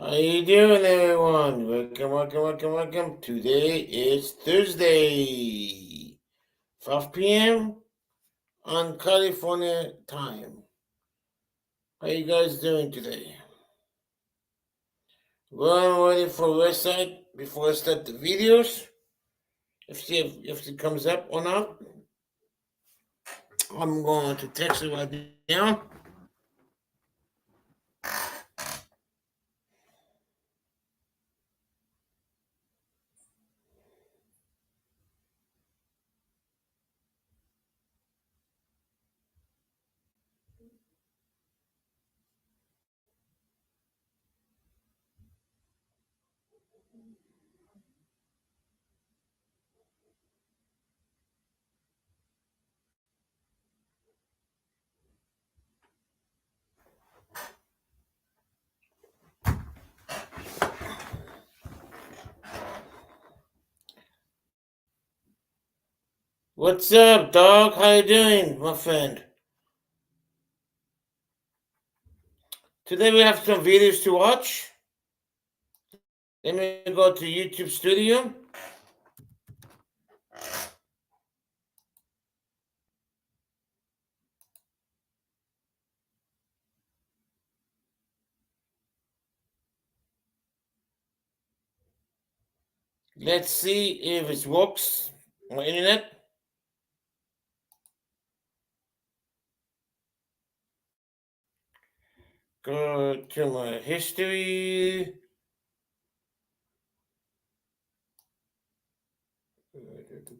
How you doing, everyone? Welcome. Today is Thursday, 5 p.m. on California time. How you guys doing today? Well, I'm ready for the website before I start the videos. If it comes up or not, I'm going to text it right now. What's up, dog? How you doing, my friend? Today we have some videos to watch. Let me go to YouTube Studio. Let's see if it works on internet. Go to my history.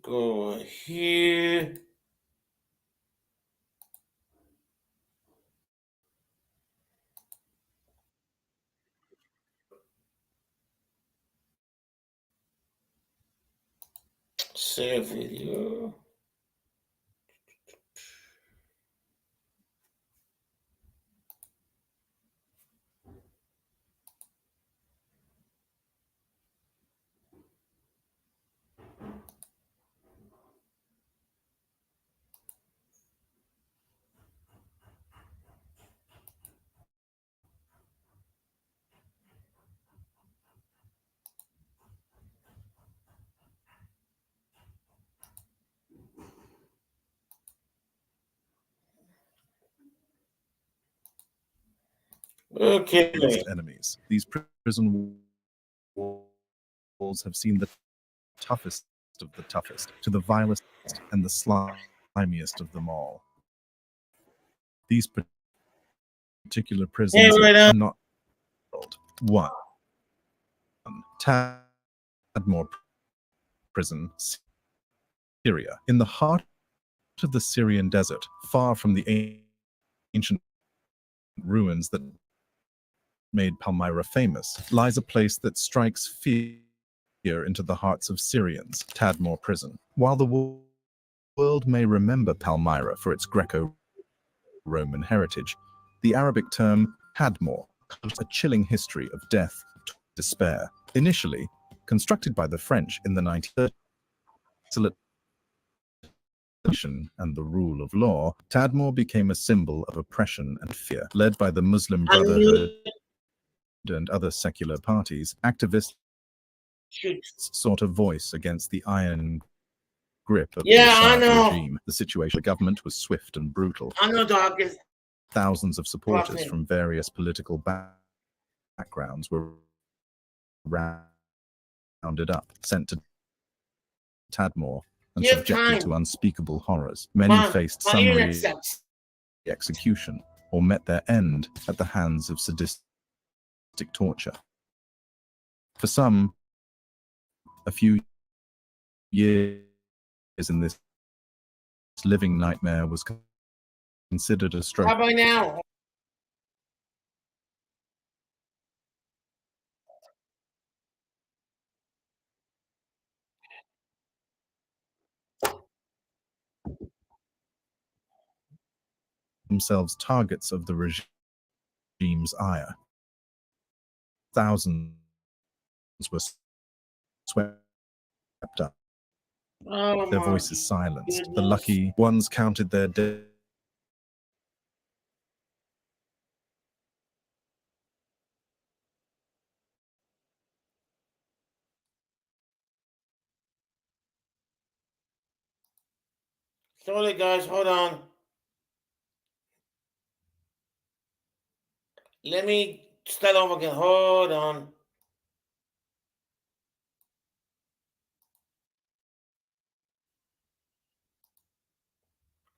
Go here. Save video. Okay. Enemies. These prison walls have seen the toughest of the toughest to the vilest and the slimiest of them all. These particular prisons are not one. Tadmor prison, Syria, in the heart of the Syrian desert, far from the ancient ruins that made Palmyra famous, lies a place that strikes fear into the hearts of Syrians, Tadmor prison. While the world may remember Palmyra for its Greco-Roman heritage, the Arabic term Tadmor tells a chilling history of death and despair. Initially constructed by the French in the 1930s, and the rule of law, Tadmor became a symbol of oppression and fear. Led by the Muslim Brotherhood and other secular parties, activists sought a voice against the iron grip of the Assad regime. The situation of the government was swift and brutal. Thousands of supporters from various political backgrounds were rounded up, sent to Tadmor, and subjected to unspeakable horrors. Many faced summary execution or met their end at the hands of sadistic torture. For some, a few years in this living nightmare was considered a stroke. How about now? Themselves targets of the regime's ire. Thousands were swept up. Their voices silenced. The lucky ones counted their days. Sorry, guys. Hold on. Let me start over again. Hold on.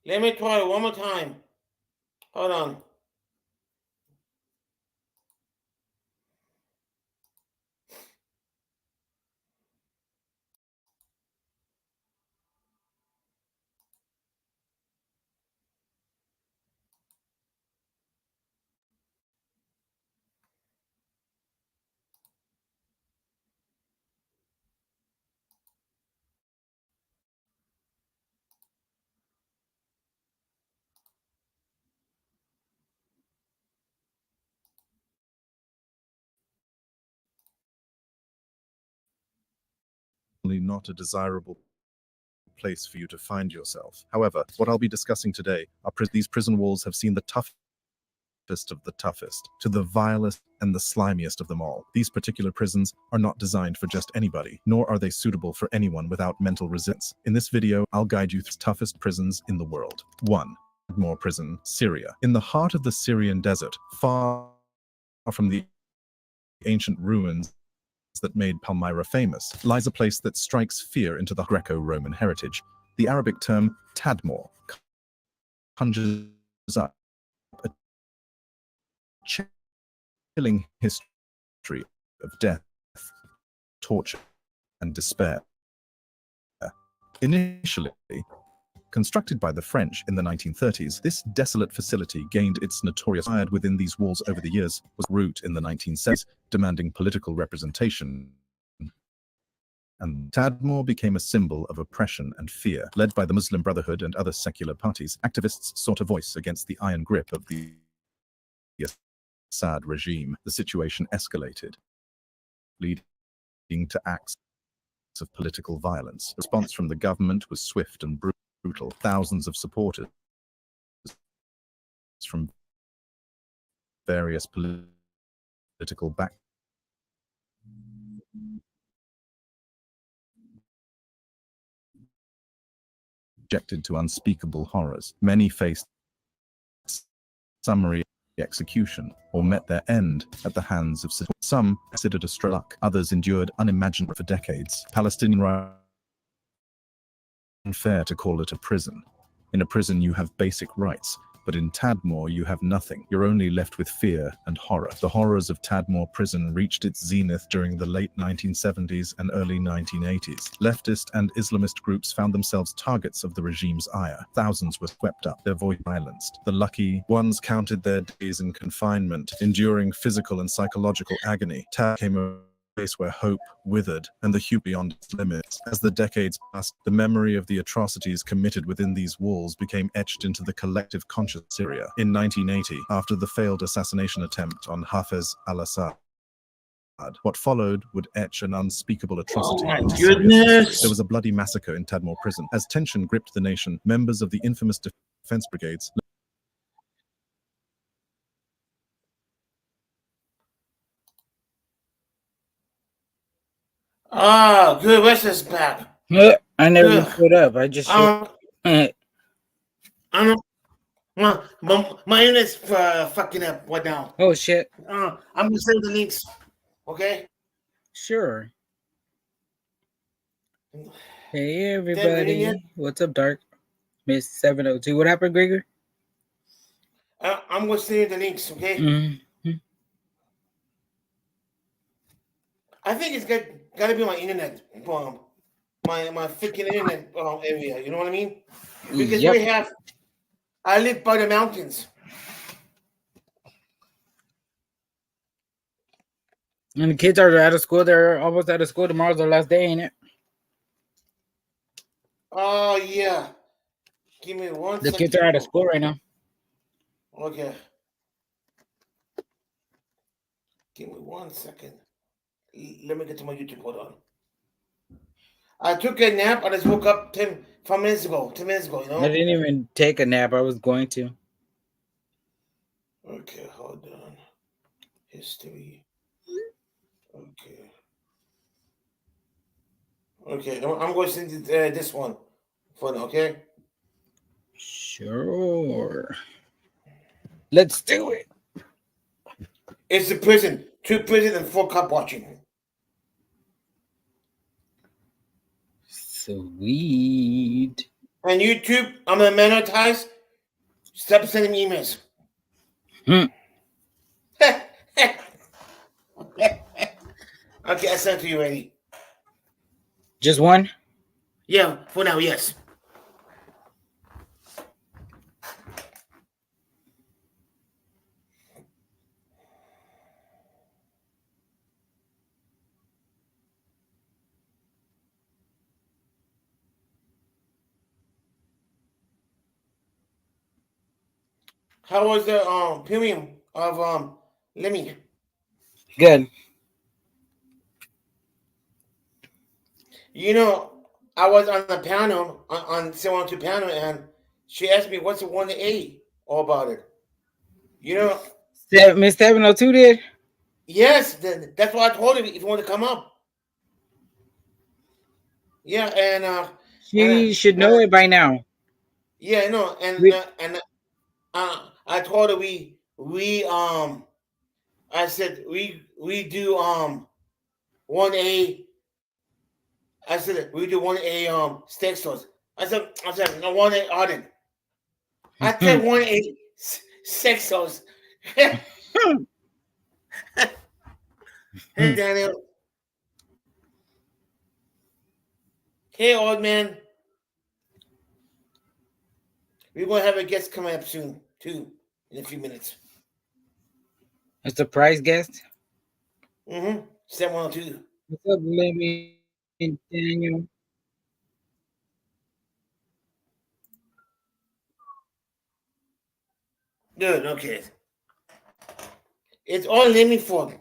Let me try it one more time. Hold on. Not a desirable place for you to find yourself. However, what I'll be discussing today are these prison walls have seen the toughest of the toughest to the vilest and the slimiest of them all. These particular prisons are not designed for just anybody, nor are they suitable for anyone without mental resilience. In this video, I'll guide you through the toughest prisons in the world. 1. Tadmor Prison, Syria. In the heart of the Syrian desert, far from the ancient ruins that made Palmyra famous, lies a place that strikes fear into the Greco-Roman heritage. The Arabic term Tadmor conjures up a chilling history of death, torture, and despair. Initially constructed by the French in the 1930s, this desolate facility gained its notorious fire within these walls over the years, was root in the 1970s, demanding political representation. And Tadmor became a symbol of oppression and fear. Led by the Muslim Brotherhood and other secular parties, activists sought a voice against the iron grip of the Assad regime. The situation escalated, leading to acts of political violence. The response from the government was swift and brutal. Thousands of supporters from various political backgrounds subjected to unspeakable horrors. Many faced summary execution or met their end at the hands of some considered a stroke luck. Others endured unimaginable for decades. Palestinian rights unfair to call it a prison. In a prison you have basic rights, but in Tadmor you have nothing. You're only left with fear and horror. The horrors of Tadmor prison reached its zenith during the late 1970s and early 1980s. Leftist and Islamist groups found themselves targets of the regime's ire. Thousands were swept up, their voice silenced. The lucky ones counted their days in confinement, enduring physical and psychological agony. Tad came a place where hope withered and the hope beyond its limits. As the decades passed, the memory of the atrocities committed within these walls became etched into the collective consciousness of Syria. In 1980, after the failed assassination attempt on Hafez al-Assad, what followed would etch an unspeakable atrocity into Syria's history. There was a bloody massacre in Tadmor prison. As tension gripped the nation, members of the infamous defense brigades Ah, good. West is back. I never Ugh. showed up. I just showed I don't. My internet's fucking up. What now? Oh shit. I'm gonna send the links. Okay. Sure. Hey ready yet? everybody. What's up, Dark? Miss 702. What happened, Gregor? I'm gonna send you the links. Okay. Mm-hmm. I think it's gotta be my internet. My freaking internet area. You know what I mean? Because I live by the mountains. And the kids are out of school. They're almost out of school. Tomorrow's their last day, ain't it? Oh yeah. Give me one second. The kids are out of school right now. Okay. Give me 1 second. Let me get to my YouTube. Hold on. I took a nap. I just woke up 5 minutes ago. 10 minutes ago, you know? I didn't even take a nap. I was going to. Okay, hold on. History. Okay. Okay, I'm going to send you this one. Okay? Sure. Let's do it. It's a prison. 2 prison and 4 cop watching. Sweet. And YouTube, I'm gonna monetize. Stop sending me emails. Okay, I sent it to you already. Just one? Yeah, for now, yes. How was the premium of Lemmy? Good. You know, I was on the panel on 712 panel, and she asked me what's the 1A all about it. You know, Miss 702 did? yes, that's what I told her if you want to come up. Yeah, She should know it by now. yeah, no, I told her I said we do 1A. I said we do 1A steak sauce. I said no 1A audit. I said 1A sex sauce. Hey Daniel. Hey old man. We're gonna have a guest coming up soon too in a few minutes. A surprise guest? 712. What's up, Lemmy and Daniel? Good, okay. It's all Lemmy fault.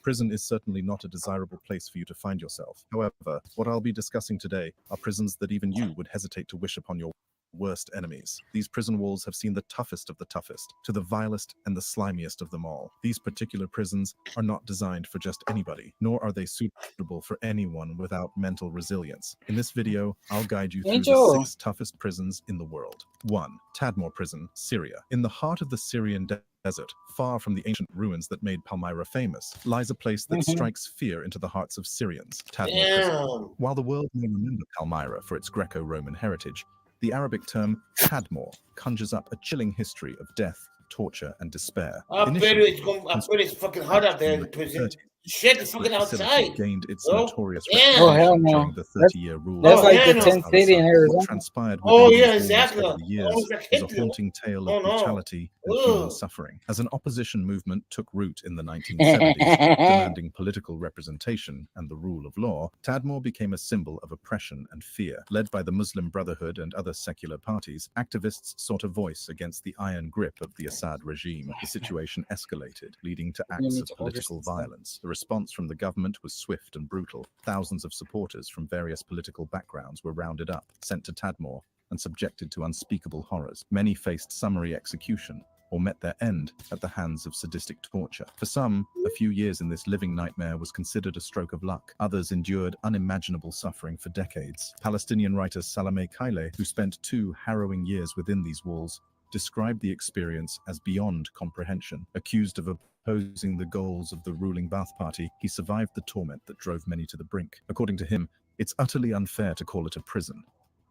Prison is certainly not a desirable place for you to find yourself. However, what I'll be discussing today are prisons that even you would hesitate to wish upon your worst enemies. These prison walls have seen the toughest of the toughest, to the vilest and the slimiest of them all. These particular prisons are not designed for just anybody, nor are they suitable for anyone without mental resilience. In this video, I'll guide you through the 6 toughest prisons in the world. 1. Tadmor Prison, Syria. In the heart of the Syrian desert, far from the ancient ruins that made Palmyra famous, lies a place that strikes fear into the hearts of Syrians, Tadmor Prison. While the world may remember Palmyra for its Greco-Roman heritage, the Arabic term Tadmor conjures up a chilling history of death, torture, and despair. I bet it's fucking hot out there in the prison. Shit, it's fucking outside. Gained its notorious reputation during the 30-year rule. That's like the 10th city in Arizona. What transpired within exactly. over the years was a haunting tale of brutality and human suffering. As an opposition movement took root in the 1970s, demanding political representation and the rule of law, Tadmor became a symbol of oppression and fear. Led by the Muslim Brotherhood and other secular parties, activists sought a voice against the iron grip of the Assad regime. The situation escalated, leading to acts of political violence. The response from the government was swift and brutal. Thousands of supporters from various political backgrounds were rounded up, sent to Tadmor, and subjected to unspeakable horrors. Many faced summary execution or met their end at the hands of sadistic torture. For some, a few years in this living nightmare was considered a stroke of luck. Others endured unimaginable suffering for decades. Palestinian writer Salameh Kaileh, who spent 2 harrowing years within these walls, described the experience as beyond comprehension. Accused of opposing the goals of the ruling Ba'ath Party, he survived the torment that drove many to the brink. According to him, it's utterly unfair to call it a prison.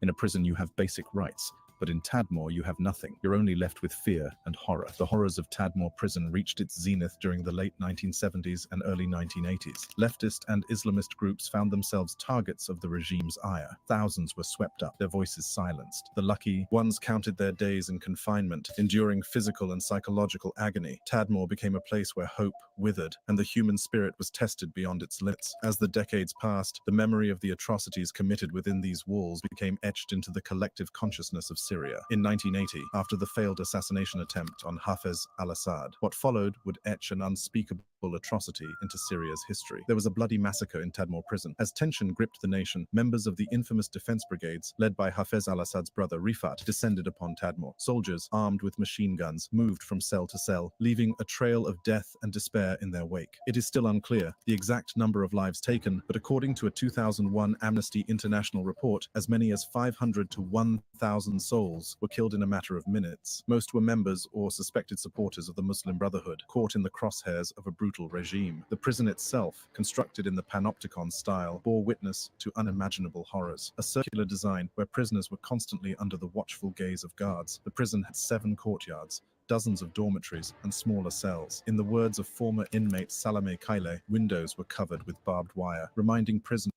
In a prison you have basic rights, but in Tadmor you have nothing. You're only left with fear and horror. The horrors of Tadmor prison reached its zenith during the late 1970s and early 1980s. Leftist and Islamist groups found themselves targets of the regime's ire. Thousands were swept up, their voices silenced. The lucky ones counted their days in confinement, enduring physical and psychological agony. Tadmor became a place where hope withered, and the human spirit was tested beyond its limits. As the decades passed, the memory of the atrocities committed within these walls became etched into the collective consciousness of Syria. In 1980, after the failed assassination attempt on Hafez al-Assad, what followed would etch an unspeakable atrocity into Syria's history. There was a bloody massacre in Tadmor prison. As tension gripped the nation, members of the infamous defense brigades, led by Hafez al-Assad's brother Rifat, descended upon Tadmor. Soldiers, armed with machine guns, moved from cell to cell, leaving a trail of death and despair in their wake. It is still unclear the exact number of lives taken, but according to a 2001 Amnesty International report, as many as 500 to 1,000 souls were killed in a matter of minutes. Most were members or suspected supporters of the Muslim Brotherhood, caught in the crosshairs of a brutal regime. The prison itself, constructed in the panopticon style, bore witness to unimaginable horrors. A circular design where prisoners were constantly under the watchful gaze of guards. The prison had 7 courtyards, dozens of dormitories, and smaller cells. In the words of former inmate Salame Kaile, windows were covered with barbed wire, reminding prisoners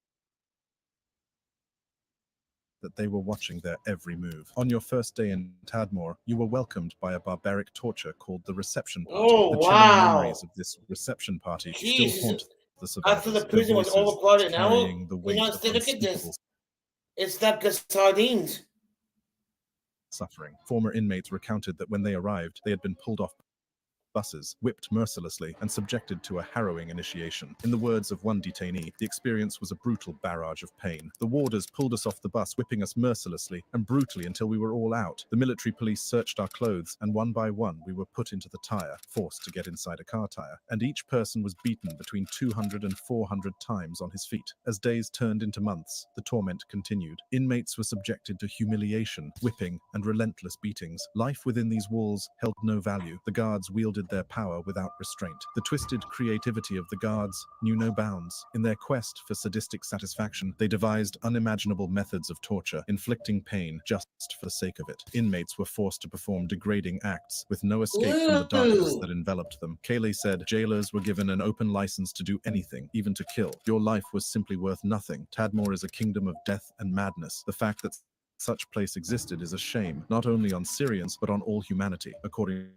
that they were watching their every move. On your first day in Tadmor, you were welcomed by a barbaric torture called the reception party. Oh, The chilling wow. memories of this reception party Jesus. still haunt the After survivors. the prison was overcrowded now, carrying the weight of look at unspeakable this. It's like the sardines. suffering. Former inmates recounted that when they arrived, they had been pulled off buses, whipped mercilessly, and subjected to a harrowing initiation. In the words of one detainee, the experience was a brutal barrage of pain. The warders pulled us off the bus, whipping us mercilessly and brutally until we were all out. The military police searched our clothes, and one by one we were put into the tire, forced to get inside a car tire. And each person was beaten between 200 and 400 times on his feet. As days turned into months, the torment continued. Inmates were subjected to humiliation, whipping, and relentless beatings. Life within these walls held no value. The guards wielded their power without restraint. The twisted creativity of the guards knew no bounds. In their quest for sadistic satisfaction, they devised unimaginable methods of torture, inflicting pain just for the sake of it. Inmates were forced to perform degrading acts with no escape from the darkness that enveloped them. Kayleigh said, jailers were given an open license to do anything, even to kill. Your life was simply worth nothing. Tadmor is a kingdom of death and madness. The fact that such place existed is a shame, not only on Syrians, but on all humanity, according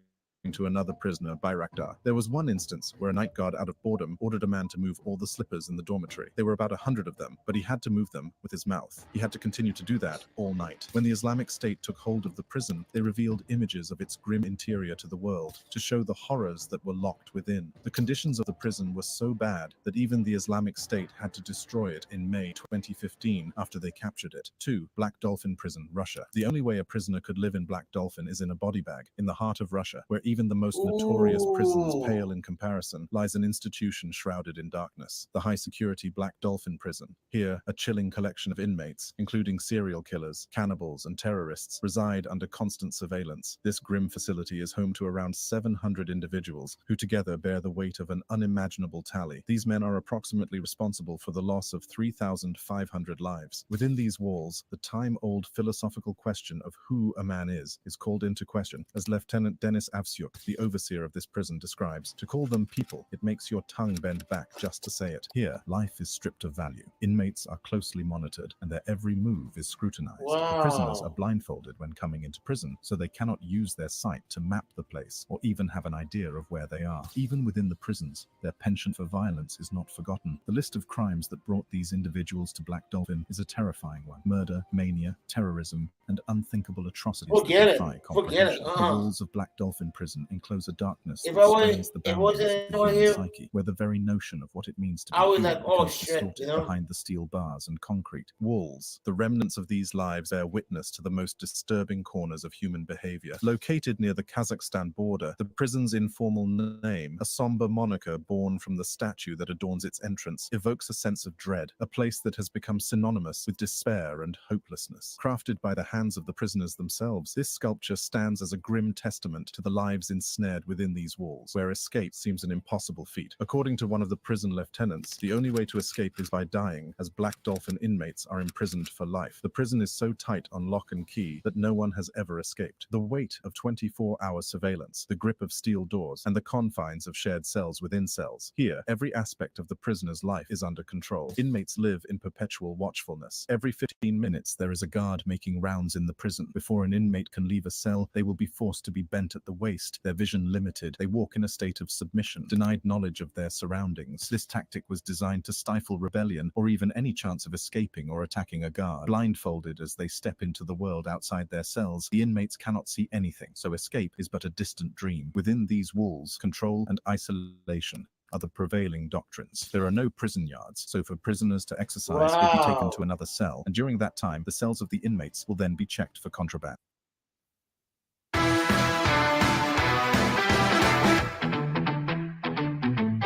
to another prisoner, Bayraktar. There was one instance where a night guard out of boredom ordered a man to move all the slippers in the dormitory. There were about 100 of them, but he had to move them with his mouth. He had to continue to do that all night. When the Islamic State took hold of the prison, they revealed images of its grim interior to the world to show the horrors that were locked within. The conditions of the prison were so bad that even the Islamic State had to destroy it in May 2015 after they captured it. 2. Black Dolphin Prison, Russia. The only way a prisoner could live in Black Dolphin is in a body bag, in the heart of Russia, where even the most notorious prisons pale in comparison, lies an institution shrouded in darkness, the high-security Black Dolphin Prison. Here, a chilling collection of inmates, including serial killers, cannibals, and terrorists, reside under constant surveillance. This grim facility is home to around 700 individuals, who together bear the weight of an unimaginable tally. These men are approximately responsible for the loss of 3,500 lives. Within these walls, the time-old philosophical question of who a man is called into question, as Lieutenant Denis Avsyuk, the overseer of this prison, describes. To call them people, it makes your tongue bend back just to say it. Here, life is stripped of value. Inmates are closely monitored, and their every move is scrutinized. Wow. The prisoners are blindfolded when coming into prison, so they cannot use their sight to map the place, or even have an idea of where they are. Even within the prisons, their penchant for violence is not forgotten. The list of crimes that brought these individuals to Black Dolphin is a terrifying one. Murder, mania, terrorism, and unthinkable atrocities that defy comprehension. The walls of Black Dolphin Prison enclose a darkness that spans the boundaries of the human psyche, where the very notion of what it means to be human becomes distorted behind the steel bars and concrete. Walls. The remnants of these lives bear witness to the most disturbing corners of human behavior. Located near the Kazakhstan border, the prison's informal name, a somber moniker born from the statue that adorns its entrance, evokes a sense of dread, a place that has become synonymous with despair and hopelessness. Crafted by the hands of the prisoners themselves, this sculpture stands as a grim testament to the lives ensnared within these walls, where escape seems an impossible feat. According to one of the prison lieutenants, the only way to escape is by dying, as Black Dolphin inmates are imprisoned for life. The prison is so tight on lock and key that no one has ever escaped. The weight of 24-hour surveillance, the grip of steel doors, and the confines of shared cells within cells. Here, every aspect of the prisoner's life is under control. Inmates live in perpetual watchfulness. Every 15 minutes, there is a guard making rounds in the prison. Before an inmate can leave a cell, they will be forced to be bent at the waist, their vision limited. They walk in a state of submission, denied knowledge of their surroundings. This tactic was designed to stifle rebellion or even any chance of escaping or attacking a guard. Blindfolded as they step into the world outside their cells, the inmates cannot see anything, so escape is but a distant dream. Within these walls, control and isolation are the prevailing doctrines. There are no prison yards, so for prisoners to exercise, they'll be taken to another cell, and during that time, the cells of the inmates will then be checked for contraband.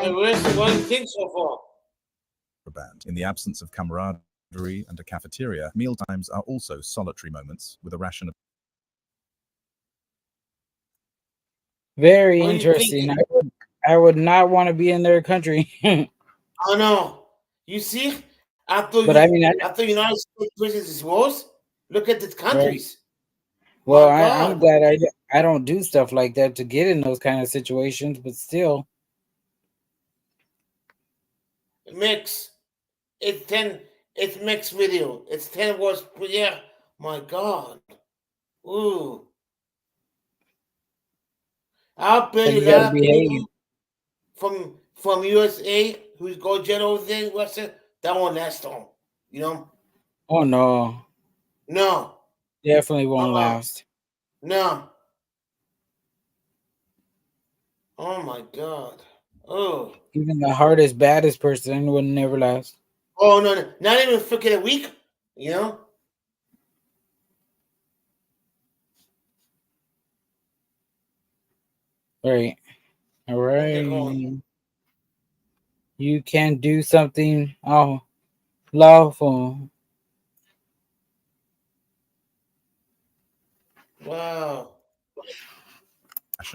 What do you think so far? In the absence of camaraderie and a cafeteria, mealtimes are also solitary moments with a ration of. Very interesting. I would not want to be in their country. I know. You see, after United States prisons is worse, look at the countries. Right. Well, I'm glad I don't do stuff like that to get in those kind of situations, but still. Mix. It's 10. It's mixed video. It's 10 words per year. My God. Ooh. I'll bet you a lot of people from USA who's go jail over there in Western, that won't last long. You know? Oh no. No. Definitely won't last. No. Oh my God. Oh. Even the hardest, baddest person would never last. Oh no, not even freaking a week, you know? Right. All right. You can do something lawful. Wow.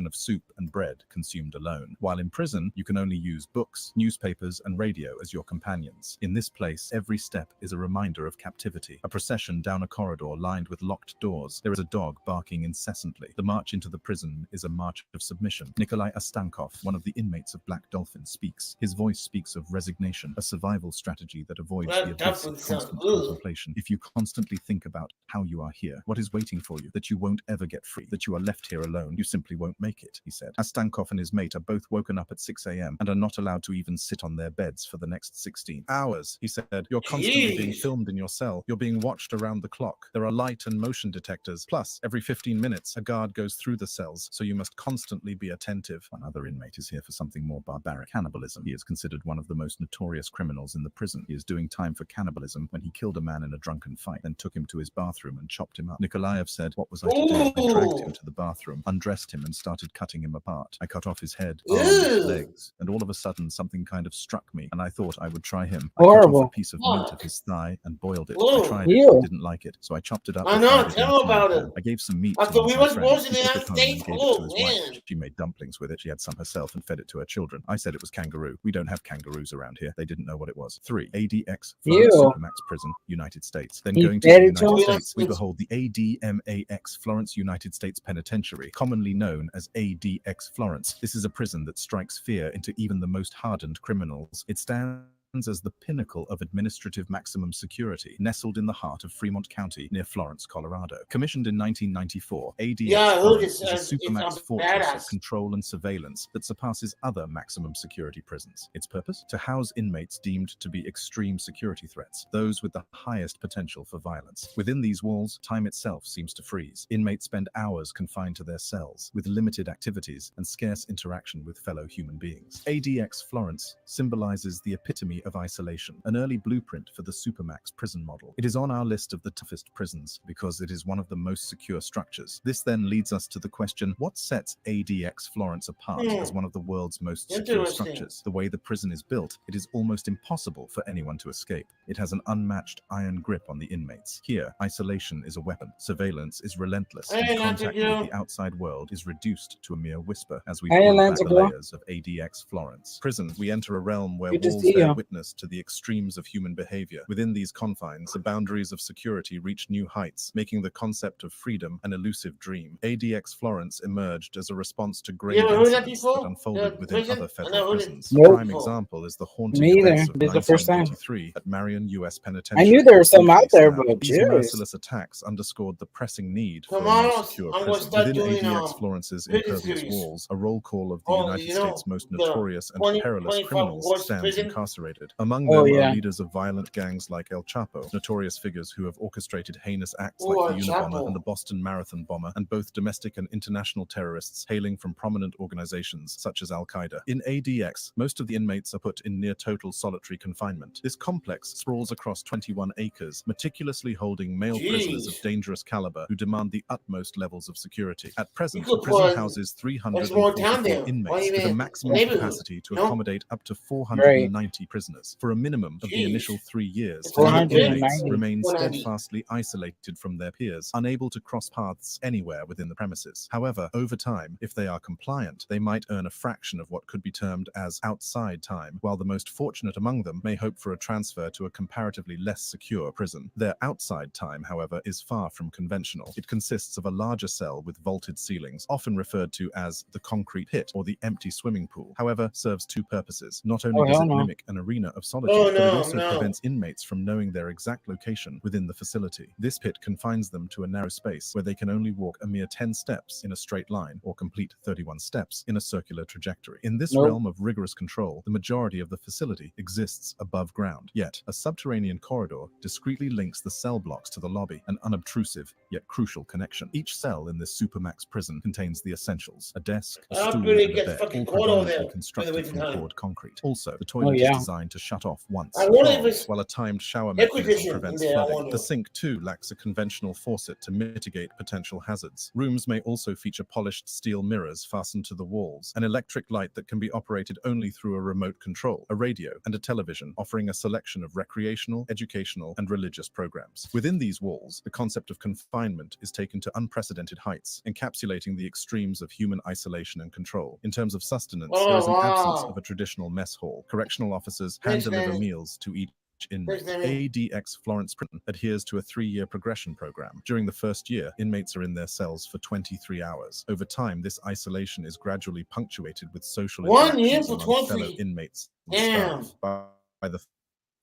Of soup and bread consumed alone. While in prison, you can only use books, newspapers, and radio as your companions. In this place, every step is a reminder of captivity. A procession down a corridor lined with locked doors. There is a dog barking incessantly. The march into the prison is a march of submission. Nikolai Ostankov, one of the inmates of Black Dolphin, speaks. His voice speaks of resignation, a survival strategy that avoids the abyss of constant contemplation. If you constantly think about how you are here, what is waiting for you, that you won't ever get free, that you are left here alone, you simply won't make it, he said. Ostankov and his mate are both woken up at 6 a.m. and are not allowed to even sit on their beds for the next 16 hours. He said, you're constantly being filmed in your cell. You're being watched around the clock. There are light and motion detectors. Plus, every 15 minutes, a guard goes through the cells, so you must constantly be attentive. One other inmate is here for something more barbaric, cannibalism. He is considered one of the most notorious criminals in the prison. He is doing time for cannibalism when he killed a man in a drunken fight, then took him to his bathroom and chopped him up. Nikolaev said, what was I to do? I dragged him to the bathroom, undressed him, and started cutting him apart. I cut off his head, arms, legs, and all of a sudden something kind of struck me, and I thought I would try him. I cut off a piece of meat of his thigh and boiled it. I tried it, I didn't like it, so I chopped it up. I know, tell about it. I gave some meat to one of my friends. He took it home and gave it to his wife. She made dumplings with it. She had some herself and fed it to her children. I said it was kangaroo. We don't have kangaroos around here. They didn't know what it was. 3. ADX Florence Supermax Prison, United States. Then going to the United States, we behold the ADMAX Florence United States Penitentiary, commonly known as ADX Florence. This is a prison that strikes fear into even the most hardened criminals. It stands as the pinnacle of administrative maximum security, nestled in the heart of Fremont County near Florence, Colorado. Commissioned in 1994, ADX Florence is a supermax fortress of control and surveillance that surpasses other maximum security prisons. Its purpose? To house inmates deemed to be extreme security threats, those with the highest potential for violence. Within these walls, time itself seems to freeze. Inmates spend hours confined to their cells, with limited activities and scarce interaction with fellow human beings. ADX Florence symbolizes the epitome of isolation, an early blueprint for the Supermax prison model. It is on our list of the toughest prisons because it is one of the most secure structures. This then leads us to the question, what sets ADX Florence apart as one of the world's most secure structures? The way the prison is built, it is almost impossible for anyone to escape. It has an unmatched iron grip on the inmates. Here, isolation is a weapon, surveillance is relentless, and contact with the outside world is reduced to a mere whisper as we peel back the layers of ADX Florence. Prison, we enter a realm where walls bear witness to the extremes of human behavior. Within these confines, the boundaries of security reach new heights, making the concept of freedom an elusive dream. ADX Florence emerged as a response to grave incidents that unfolded within other federal prisons. A prime example is the haunting events of 1983 at Marion U.S. Penitentiary. I knew there was some out there, but these merciless attacks underscored the pressing need for a more secure prison. Within ADX Florence's impervious walls, a roll call of the United States' most notorious and perilous criminals stands incarcerated. targeted. Among Oh, them yeah. are leaders of violent gangs like El Chapo, notorious figures who have orchestrated heinous acts Oh, like the El Unabomber Chapo. and the Boston Marathon bomber, and both domestic and international terrorists hailing from prominent organizations such as Al-Qaeda. In ADX, most of the inmates are put in near total solitary confinement. This complex sprawls across 21 acres, meticulously holding male prisoners of Jeez. dangerous caliber who demand the utmost levels of security. At You present, the could prison put houses a small town 344 there, or inmates with a even maximum neighborhood. capacity to You know? accommodate up to Right. 490 prisoners. For a minimum of the Jeez. initial 3 years, It's the new 490. inmates remain 490. steadfastly isolated from their peers, unable to cross paths anywhere within the premises. However, over time, if they are compliant, they might earn a fraction of what could be termed as outside time, while the most fortunate among them may hope for a transfer to a comparatively less secure prison. Their outside time, however, is far from conventional. It consists of a larger cell with vaulted ceilings, often referred to as the concrete pit or the empty swimming pool. However, serves two purposes. Not only Oh, does hell it no. mimic an arena of solitude, Oh, but it no, also no. prevents inmates from knowing their exact location within the facility. This pit confines them to a narrow space where they can only walk a mere 10 steps in a straight line or complete 31 steps in a circular trajectory. In this Nope. realm of rigorous control, the majority of the facility exists above ground. Yet, a subterranean corridor discreetly links the cell blocks to the lobby, an unobtrusive yet crucial connection. Each cell in this supermax prison contains the essentials: a desk, a How stool, could it and a get bed, fucking all cold over there predominantly in the constructed winter from time? poured concrete. Also, the Oh, toilet is yeah. designed to shut off once I for wonder if falls, it's while a timed shower air mechanism conditioned in prevents there, I flooding. wonder. The sink, too, lacks a conventional faucet to mitigate potential hazards. Rooms may also feature polished steel mirrors fastened to the walls, an electric light that can be operated only through a remote control, a radio, and a television, offering a selection of recreational, educational, and religious programs. Within these walls, the concept of confinement is taken to unprecedented heights, encapsulating the extremes of human isolation and control. In terms of sustenance, there is an absence of a traditional mess hall. Correctional officers hand deliver meals to each inmate. ADX Florence Prison adheres to a 3-year progression program. During the first year, inmates are in their cells for 23 hours. Over time, this isolation is gradually punctuated with social 1 year interactions for among fellow 23. Damn. Staff. By the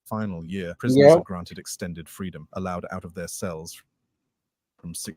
final year, prisoners Yep. are granted extended freedom, allowed out of their cells from 6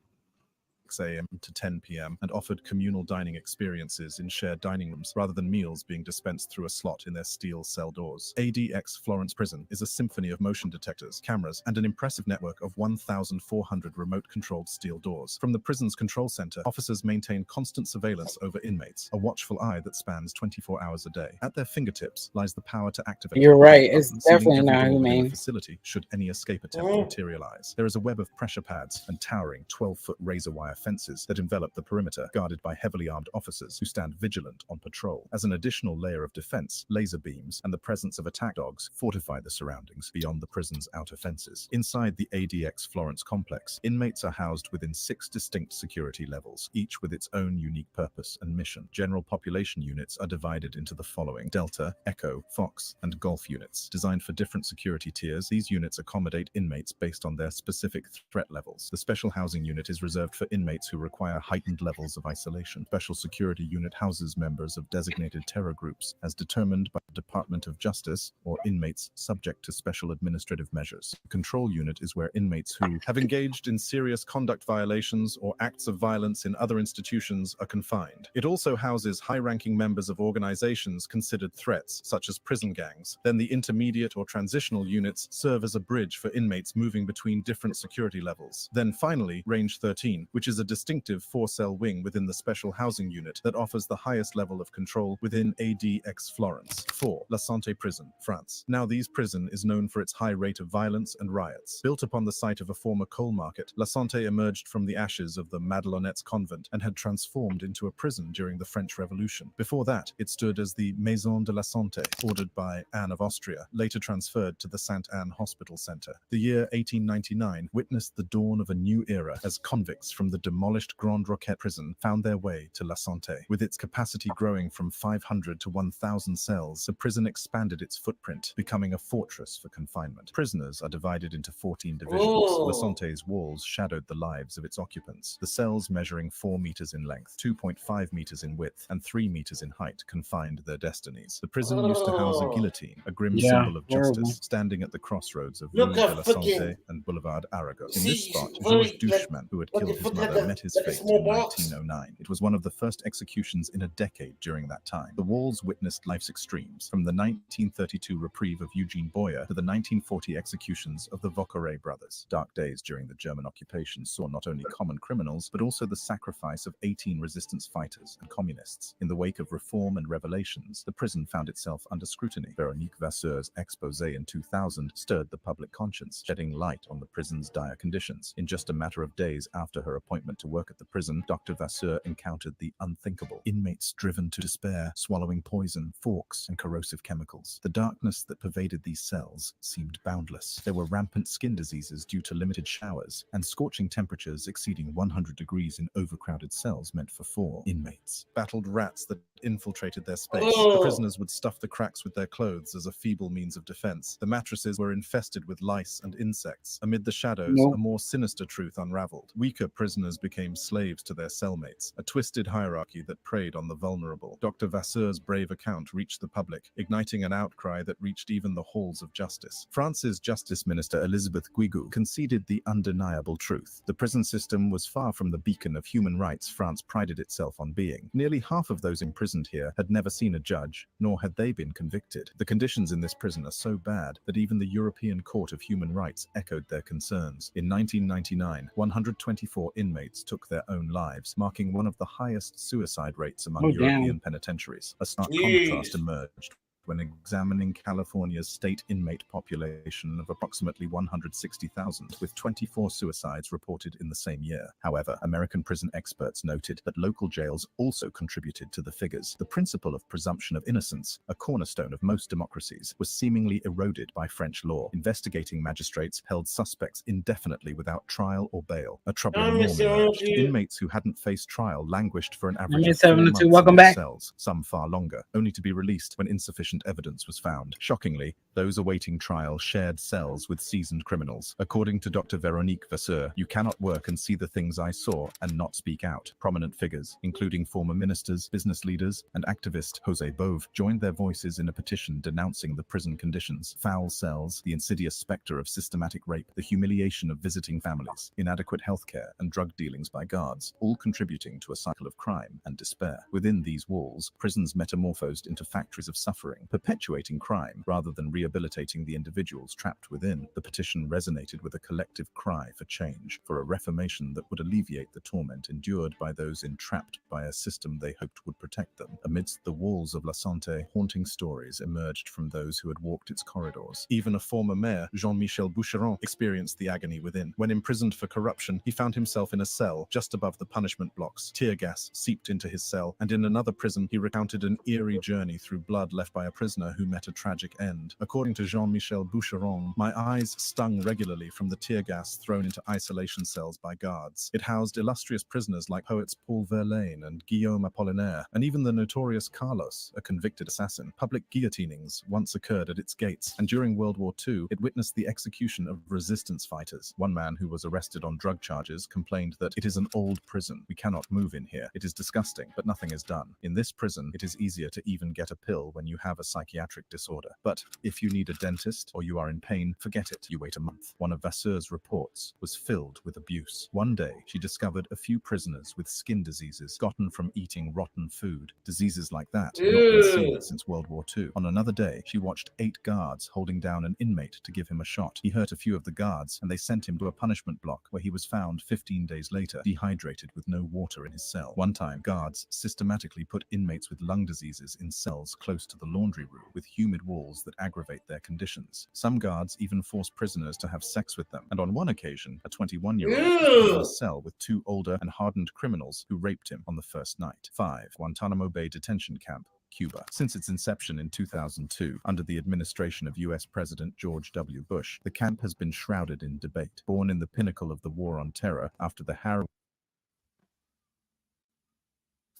a.m. to 10 p.m. and offered communal dining experiences in shared dining rooms rather than meals being dispensed through a slot in their steel cell doors. ADX Florence Prison is a symphony of motion detectors, cameras, and an impressive network of 1,400 remote-controlled steel doors. From the prison's control center, officers maintain constant surveillance over inmates, a watchful eye that spans 24 hours a day. At their fingertips lies the power to activate You're a right. button, It's sealing definitely every not door within the humane. facility should any escape attempt materialize. There is a web of pressure pads and towering 12-foot razor wire fences that envelop the perimeter, guarded by heavily armed officers who stand vigilant on patrol. As an additional layer of defense, laser beams and the presence of attack dogs fortify the surroundings beyond the prison's outer fences. Inside the ADX Florence complex, inmates are housed within 6 distinct security levels, each with its own unique purpose and mission. General population units are divided into the following: Delta, Echo, Fox, and Golf units. Designed for different security tiers, these units accommodate inmates based on their specific threat levels. The Special Housing Unit is reserved for inmates who require heightened levels of isolation. Special Security Unit houses members of designated terror groups as determined by the Department of Justice or inmates subject to special administrative measures. The Control Unit is where inmates who have engaged in serious conduct violations or acts of violence in other institutions are confined. It also houses high-ranking members of organizations considered threats, such as prison gangs. Then the intermediate or transitional units serve as a bridge for inmates moving between different security levels. Then finally, Range 13, which is a distinctive 4-cell wing within the Special Housing Unit that offers the highest level of control within ADX Florence. 4. La Santé Prison, France. Now this prison is known for its high rate of violence and riots. Built upon the site of a former coal market, La Santé emerged from the ashes of the Madelonettes convent and had transformed into a prison during the French Revolution. Before that, it stood as the Maison de la Santé, ordered by Anne of Austria, later transferred to the Sainte Anne Hospital Center. The year 1899 witnessed the dawn of a new era as convicts from the demolished Grande Roquette prison found their way to La Santé. With its capacity growing from 500 to 1,000 cells, the prison expanded its footprint, becoming a fortress for confinement. Prisoners are divided into 14 divisions. La Santé's walls shadowed the lives of its occupants. The cells, measuring 4 meters in length, 2.5 meters in width, and 3 meters in height, confined their destinies. The prison used to house a guillotine, a grim symbol of justice, standing at the crossroads of Rue de la Santé and Boulevard Arago. In this spot, Georges Duchemin, who had killed his mother met his fate in 1909. It was one of the first executions in a decade during that time. The walls witnessed life's extremes, from the 1932 reprieve of Eugene Boyer to the 1940 executions of the Vauqueré brothers. Dark days during the German occupation saw not only common criminals, but also the sacrifice of 18 resistance fighters and communists. In the wake of reform and revelations, the prison found itself under scrutiny. Véronique Vasseur's exposé in 2000 stirred the public conscience, shedding light on the prison's dire conditions. In just a matter of days after her appointment to work at the prison, Dr. Vasseur encountered the unthinkable. Inmates driven to despair, swallowing poison, forks, and corrosive chemicals. The darkness that pervaded these cells seemed boundless. There were rampant skin diseases due to limited showers, and scorching temperatures exceeding 100 degrees in overcrowded cells meant for 4 inmates. Battled rats that infiltrated their space. The prisoners would stuff the cracks with their clothes as a feeble means of defense. The mattresses were infested with lice and insects. Amid the shadows, a more sinister truth unraveled. Weaker prisoners became slaves to their cellmates, a twisted hierarchy that preyed on the vulnerable. Dr. Vasseur's brave account reached the public, igniting an outcry that reached even the halls of justice. France's Justice Minister Elisabeth Guigou conceded the undeniable truth. The prison system was far from the beacon of human rights France prided itself on being. Nearly half of those imprisoned here had never seen a judge, nor had they been convicted. The conditions in this prison are so bad that even the European Court of Human Rights echoed their concerns. In 1999, 124 inmates took their own lives, marking one of the highest suicide rates among European penitentiaries. A stark contrast emerged when examining California's state inmate population of approximately 160,000, with 24 suicides reported in the same year. However, American prison experts noted that local jails also contributed to the figures. The principle of presumption of innocence, a cornerstone of most democracies, was seemingly eroded by French law. Investigating magistrates held suspects indefinitely without trial or bail. A troubling norm emerged. Inmates who hadn't faced trial languished for an average of 4 months in their cells, some far longer, only to be released when insufficient evidence was found. Shockingly, those awaiting trial shared cells with seasoned criminals. According to Dr. Véronique Vasseur, you cannot work and see the things I saw and not speak out. Prominent figures, including former ministers, business leaders, and activist José Bove, joined their voices in a petition denouncing the prison conditions. Foul cells, the insidious specter of systematic rape, the humiliation of visiting families, inadequate healthcare, and drug dealings by guards, all contributing to a cycle of crime and despair. Within these walls, prisons metamorphosed into factories of suffering, perpetuating crime rather than rehabilitating the individuals trapped within. The petition resonated with a collective cry for change, for a reformation that would alleviate the torment endured by those entrapped by a system they hoped would protect them. Amidst the walls of La Santé, haunting stories emerged from those who had walked its corridors. Even a former mayor, Jean-Michel Boucheron, experienced the agony within. When imprisoned for corruption, he found himself in a cell just above the punishment blocks. Tear gas seeped into his cell, and in another prison, he recounted an eerie journey through blood left by a prisoner who met a tragic end. According to Jean-Michel Boucheron, my eyes stung regularly from the tear gas thrown into isolation cells by guards. It housed illustrious prisoners like poets Paul Verlaine and Guillaume Apollinaire, and even the notorious Carlos, a convicted assassin. Public guillotinings once occurred at its gates, and during World War II, it witnessed the execution of resistance fighters. One man who was arrested on drug charges complained that it is an old prison. We cannot move in here. It is disgusting, but nothing is done. In this prison, it is easier to even get a pill when you have a psychiatric disorder. But if you need a dentist or you are in pain, forget it. You wait a month. One of Vasseur's reports was filled with abuse. One day, she discovered a few prisoners with skin diseases gotten from eating rotten food. Diseases like that had not been seen since World War II. On another day, she watched 8 guards holding down an inmate to give him a shot. He hurt a few of the guards, and they sent him to a punishment block where he was found 15 days later, dehydrated with no water in his cell. One time, guards systematically put inmates with lung diseases in cells close to the laundry room, with humid walls that aggravate their conditions. Some guards even force prisoners to have sex with them, and on one occasion, a 21-year-old was put in a cell with 2 older and hardened criminals who raped him on the first night. 5. Guantanamo Bay Detention Camp, Cuba. Since its inception in 2002, under the administration of U.S. President George W. Bush, the camp has been shrouded in debate. Born in the pinnacle of the war on terror after the harrowing.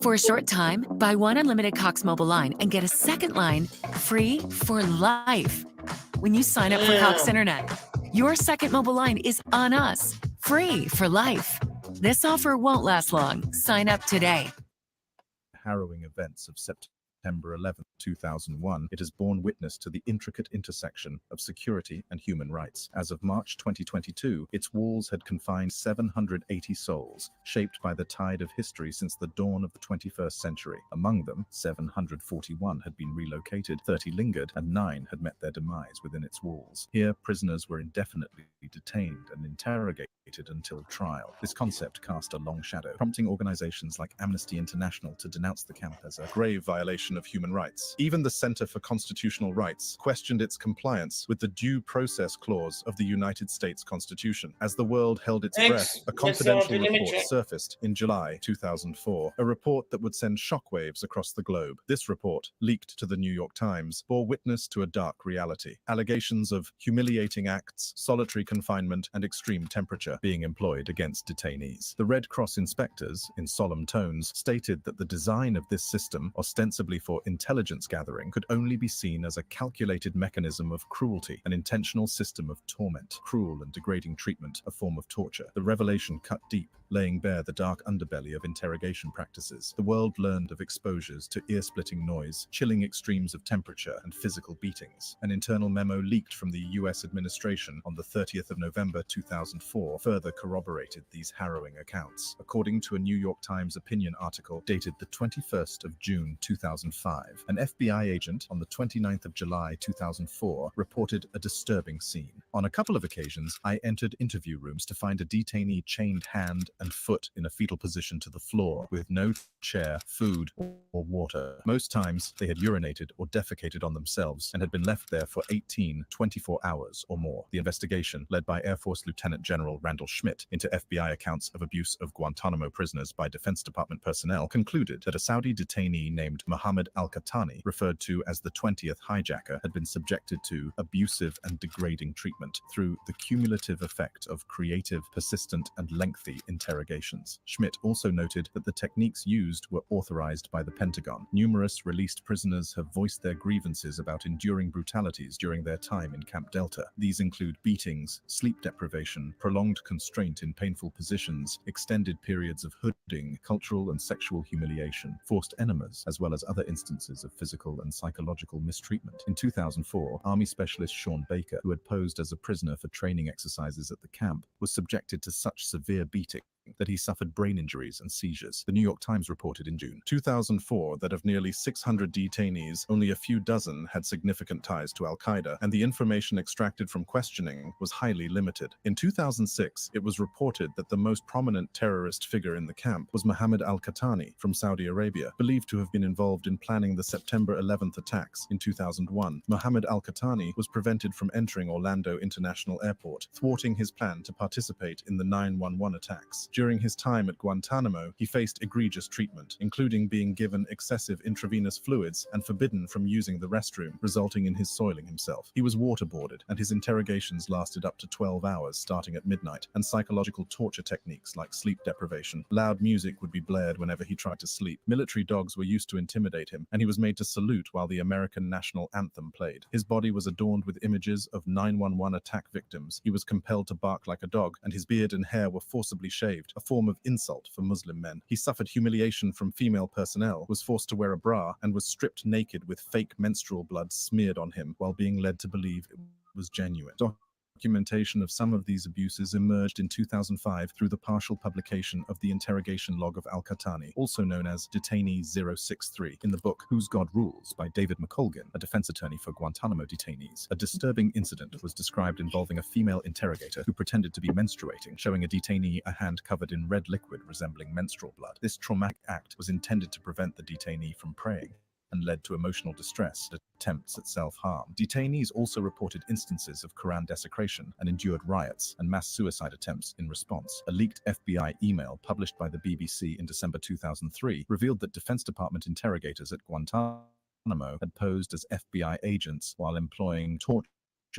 For a short time, buy one unlimited Cox mobile line and get a second line free for life. When you sign up for Cox Internet, your second mobile line is on us, free for life. This offer won't last long. Sign up today. Harrowing events of September September 11, 2001, it has borne witness to the intricate intersection of security and human rights. As of March 2022, its walls had confined 780 souls, shaped by the tide of history since the dawn of the 21st century. Among them, 741 had been relocated, 30 lingered, and 9 had met their demise within its walls. Here, prisoners were indefinitely detained and interrogated until trial. This concept cast a long shadow, prompting organizations like Amnesty International to denounce the camp as a grave violation of human rights. Even the Center for Constitutional Rights questioned its compliance with the Due Process Clause of the United States Constitution. As the world held its breath, a confidential report surfaced in July 2004, a report that would send shockwaves across the globe. This report, leaked to the New York Times, bore witness to a dark reality. Allegations of humiliating acts, solitary confinement, and extreme temperature being employed against detainees. The Red Cross inspectors, in solemn tones, stated that the design of this system, ostensibly for intelligence gathering, could only be seen as a calculated mechanism of cruelty, an intentional system of torment, cruel and degrading treatment, a form of torture. The revelation cut deep, laying bare the dark underbelly of interrogation practices. The world learned of exposures to ear-splitting noise, chilling extremes of temperature, and physical beatings. An internal memo leaked from the US administration on the 30th of November 2004 further corroborated these harrowing accounts. According to a New York Times opinion article dated the 21st of June 2005, an FBI agent on the 29th of July 2004 reported a disturbing scene. On a couple of occasions, I entered interview rooms to find a detainee chained hand and foot in a fetal position to the floor, with no chair, food, or water. Most times, they had urinated or defecated on themselves and had been left there for 24 hours or more. The investigation, led by Air Force Lieutenant General Randall Schmidt into FBI accounts of abuse of Guantanamo prisoners by Defense Department personnel, concluded that a Saudi detainee named Mohammed al-Qahtani, referred to as the 20th hijacker, had been subjected to abusive and degrading treatment through the cumulative effect of creative, persistent, and lengthy interrogations. Schmidt also noted that the techniques used were authorized by the Pentagon. Numerous released prisoners have voiced their grievances about enduring brutalities during their time in Camp Delta. These include beatings, sleep deprivation, prolonged constraint in painful positions, extended periods of hooding, cultural and sexual humiliation, forced enemas, as well as other instances of physical and psychological mistreatment. In 2004, Army Specialist Sean Baker, who had posed as a prisoner for training exercises at the camp, was subjected to such severe beating that he suffered brain injuries and seizures. The New York Times reported in June 2004 that of nearly 600 detainees, only a few dozen had significant ties to al-Qaeda, and the information extracted from questioning was highly limited. In 2006, it was reported that the most prominent terrorist figure in the camp was Mohammed al-Qahtani from Saudi Arabia, believed to have been involved in planning the September 11th attacks in 2001. Mohammed al-Qahtani was prevented from entering Orlando International Airport, thwarting his plan to participate in the 9/11 attacks. During his time at Guantanamo, he faced egregious treatment, including being given excessive intravenous fluids and forbidden from using the restroom, resulting in his soiling himself. He was waterboarded, and his interrogations lasted up to 12 hours, starting at midnight, and psychological torture techniques like sleep deprivation. Loud music would be blared whenever he tried to sleep. Military dogs were used to intimidate him, and he was made to salute while the American national anthem played. His body was adorned with images of 9/11 attack victims. He was compelled to bark like a dog, and his beard and hair were forcibly shaved, a form of insult for Muslim men. He suffered humiliation from female personnel, was forced to wear a bra, and was stripped naked with fake menstrual blood smeared on him while being led to believe it was genuine. Documentation of some of these abuses emerged in 2005 through the partial publication of the interrogation log of al-Qahtani, also known as Detainee 063, in the book Whose God Rules by David McColgan, a defense attorney for Guantanamo detainees. A disturbing incident was described involving a female interrogator who pretended to be menstruating, showing a detainee a hand covered in red liquid resembling menstrual blood. This traumatic act was intended to prevent the detainee from praying and led to emotional distress and attempts at self-harm. Detainees also reported instances of Quran desecration and endured riots and mass suicide attempts in response. A leaked FBI email published by the BBC in December 2003 revealed that Defense Department interrogators at Guantanamo had posed as FBI agents while employing torture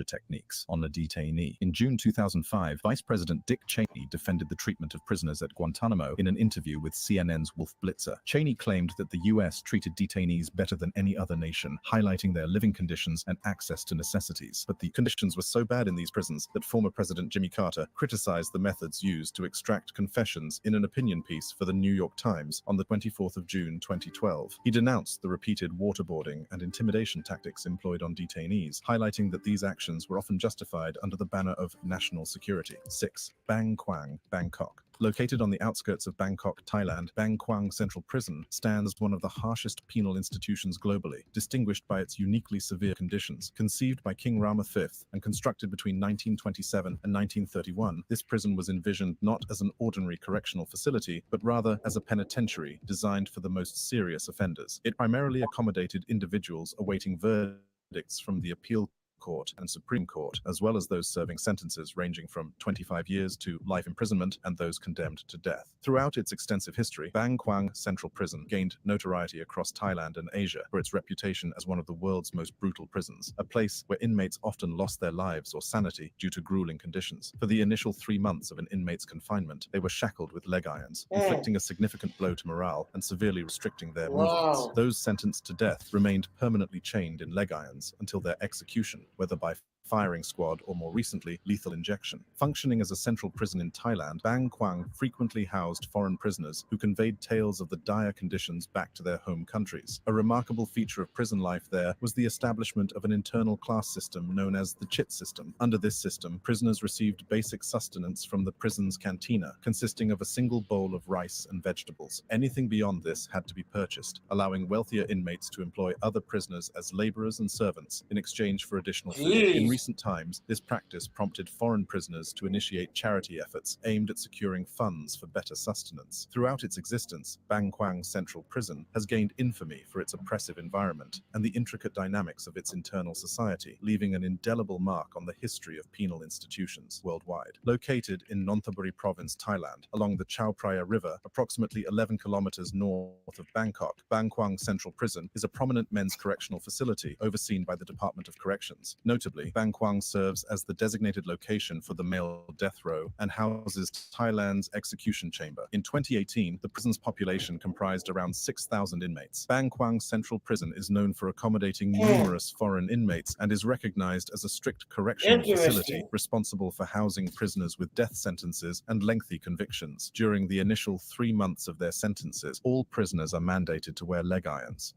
techniques on a detainee. In June 2005, Vice President Dick Cheney defended the treatment of prisoners at Guantanamo in an interview with CNN's Wolf Blitzer. Cheney claimed that the U.S. treated detainees better than any other nation, highlighting their living conditions and access to necessities. But the conditions were so bad in these prisons that former President Jimmy Carter criticized the methods used to extract confessions in an opinion piece for the New York Times on the 24th of June 2012. He denounced the repeated waterboarding and intimidation tactics employed on detainees, highlighting that these actions were often justified under the banner of national security. 6. Bang Kwang, Bangkok. Located on the outskirts of Bangkok, Thailand, Bang Kwang Central Prison stands as one of the harshest penal institutions globally, distinguished by its uniquely severe conditions. Conceived by King Rama V and constructed between 1927 and 1931, this prison was envisioned not as an ordinary correctional facility, but rather as a penitentiary designed for the most serious offenders. It primarily accommodated individuals awaiting verdicts from the appeal Court and Supreme Court, as well as those serving sentences ranging from 25 years to life imprisonment and those condemned to death. Throughout its extensive history, Bang Kwang Central Prison gained notoriety across Thailand and Asia for its reputation as one of the world's most brutal prisons, a place where inmates often lost their lives or sanity due to grueling conditions. For the initial 3 months of an inmate's confinement, they were shackled with leg irons, inflicting a significant blow to morale and severely restricting their movements. Those sentenced to death remained permanently chained in leg irons until their execution, whether by firing squad or more recently lethal injection. Functioning as a central prison in Thailand, Bang Kwang frequently housed foreign prisoners who conveyed tales of the dire conditions back to their home countries. A remarkable feature of prison life there was the establishment of an internal class system known as the Chit system. Under this system, prisoners received basic sustenance from the prison's cantina, consisting of a single bowl of rice and vegetables. Anything beyond this had to be purchased, allowing wealthier inmates to employ other prisoners as laborers and servants in exchange for additional food. In recent times, this practice prompted foreign prisoners to initiate charity efforts aimed at securing funds for better sustenance. Throughout its existence, Bang Kwang Central Prison has gained infamy for its oppressive environment and the intricate dynamics of its internal society, leaving an indelible mark on the history of penal institutions worldwide. Located in Nonthaburi Province, Thailand, along the Chao Phraya River, approximately 11 kilometers north of Bangkok, Bang Kwang Central Prison is a prominent men's correctional facility overseen by the Department of Corrections. Notably, Bang Kwang serves as the designated location for the male death row and houses Thailand's execution chamber. In 2018, the prison's population comprised around 6,000 inmates. Bang Kwang Central Prison is known for accommodating numerous foreign inmates and is recognized as a strict correctional facility responsible for housing prisoners with death sentences and lengthy convictions. During the initial 3 months of their sentences, all prisoners are mandated to wear leg irons.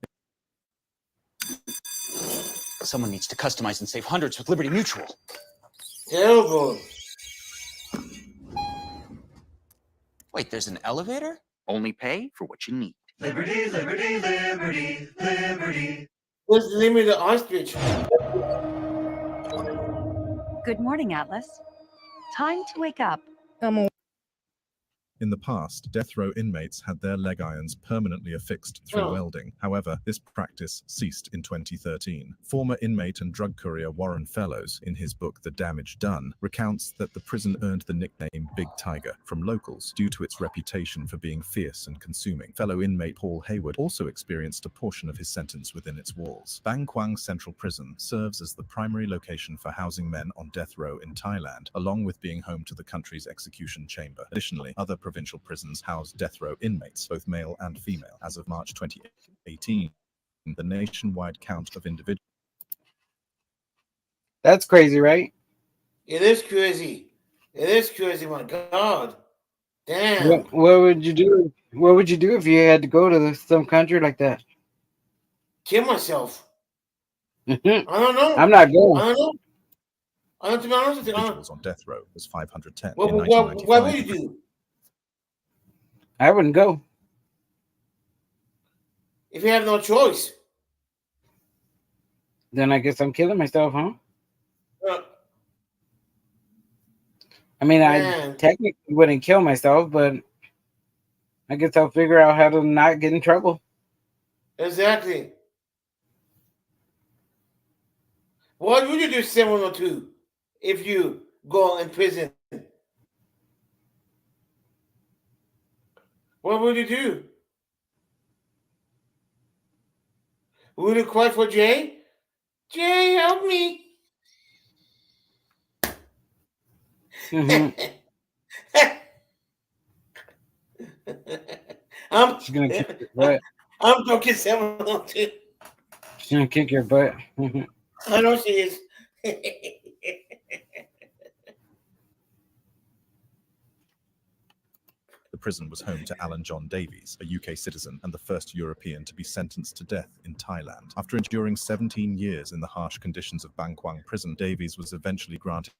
Someone needs to customize and save hundreds with Liberty Mutual. Terrible. Wait, there's an elevator? Only pay for what you need. Liberty, liberty, liberty, liberty. What's the name of the ostrich? Good morning, Atlas. Time to wake up. In the past, death row inmates had their leg irons permanently affixed through welding. However, this practice ceased in 2013. Former inmate and drug courier Warren Fellows, in his book The Damage Done, recounts that the prison earned the nickname Big Tiger from locals due to its reputation for being fierce and consuming. Fellow inmate Paul Hayward also experienced a portion of his sentence within its walls. Bang Kwang Central Prison serves as the primary location for housing men on death row in Thailand, along with being home to the country's execution chamber. Additionally, other provincial prisons house death row inmates, both male and female. As of March 2018, the nationwide count of individuals. That's crazy, right? It is crazy. It is crazy, my God. Damn. What would you do? What would you do if you had to go to some country like that? Kill myself. I don't know. I'm not going. I don't know. I don't, to be honest with you, Individuals on death row was 510 in what 1995. would you do? I wouldn't go. If you have no choice. Then I guess I'm killing myself, huh? Uh, I mean, Man. I technically wouldn't kill myself, but I guess I'll figure out how to not get in trouble. Exactly. What would you do 702 if you go in prison? What would you do? Would you cry for Jay? Jay, help me. She's gonna kick your butt. I'm talking Seminole too. She's gonna kick your butt. I know she is. The prison was home to Alan John Davies, a UK citizen and the first European to be sentenced to death in Thailand. After enduring 17 years in the harsh conditions of Bang Kwang prison, Davies was eventually granted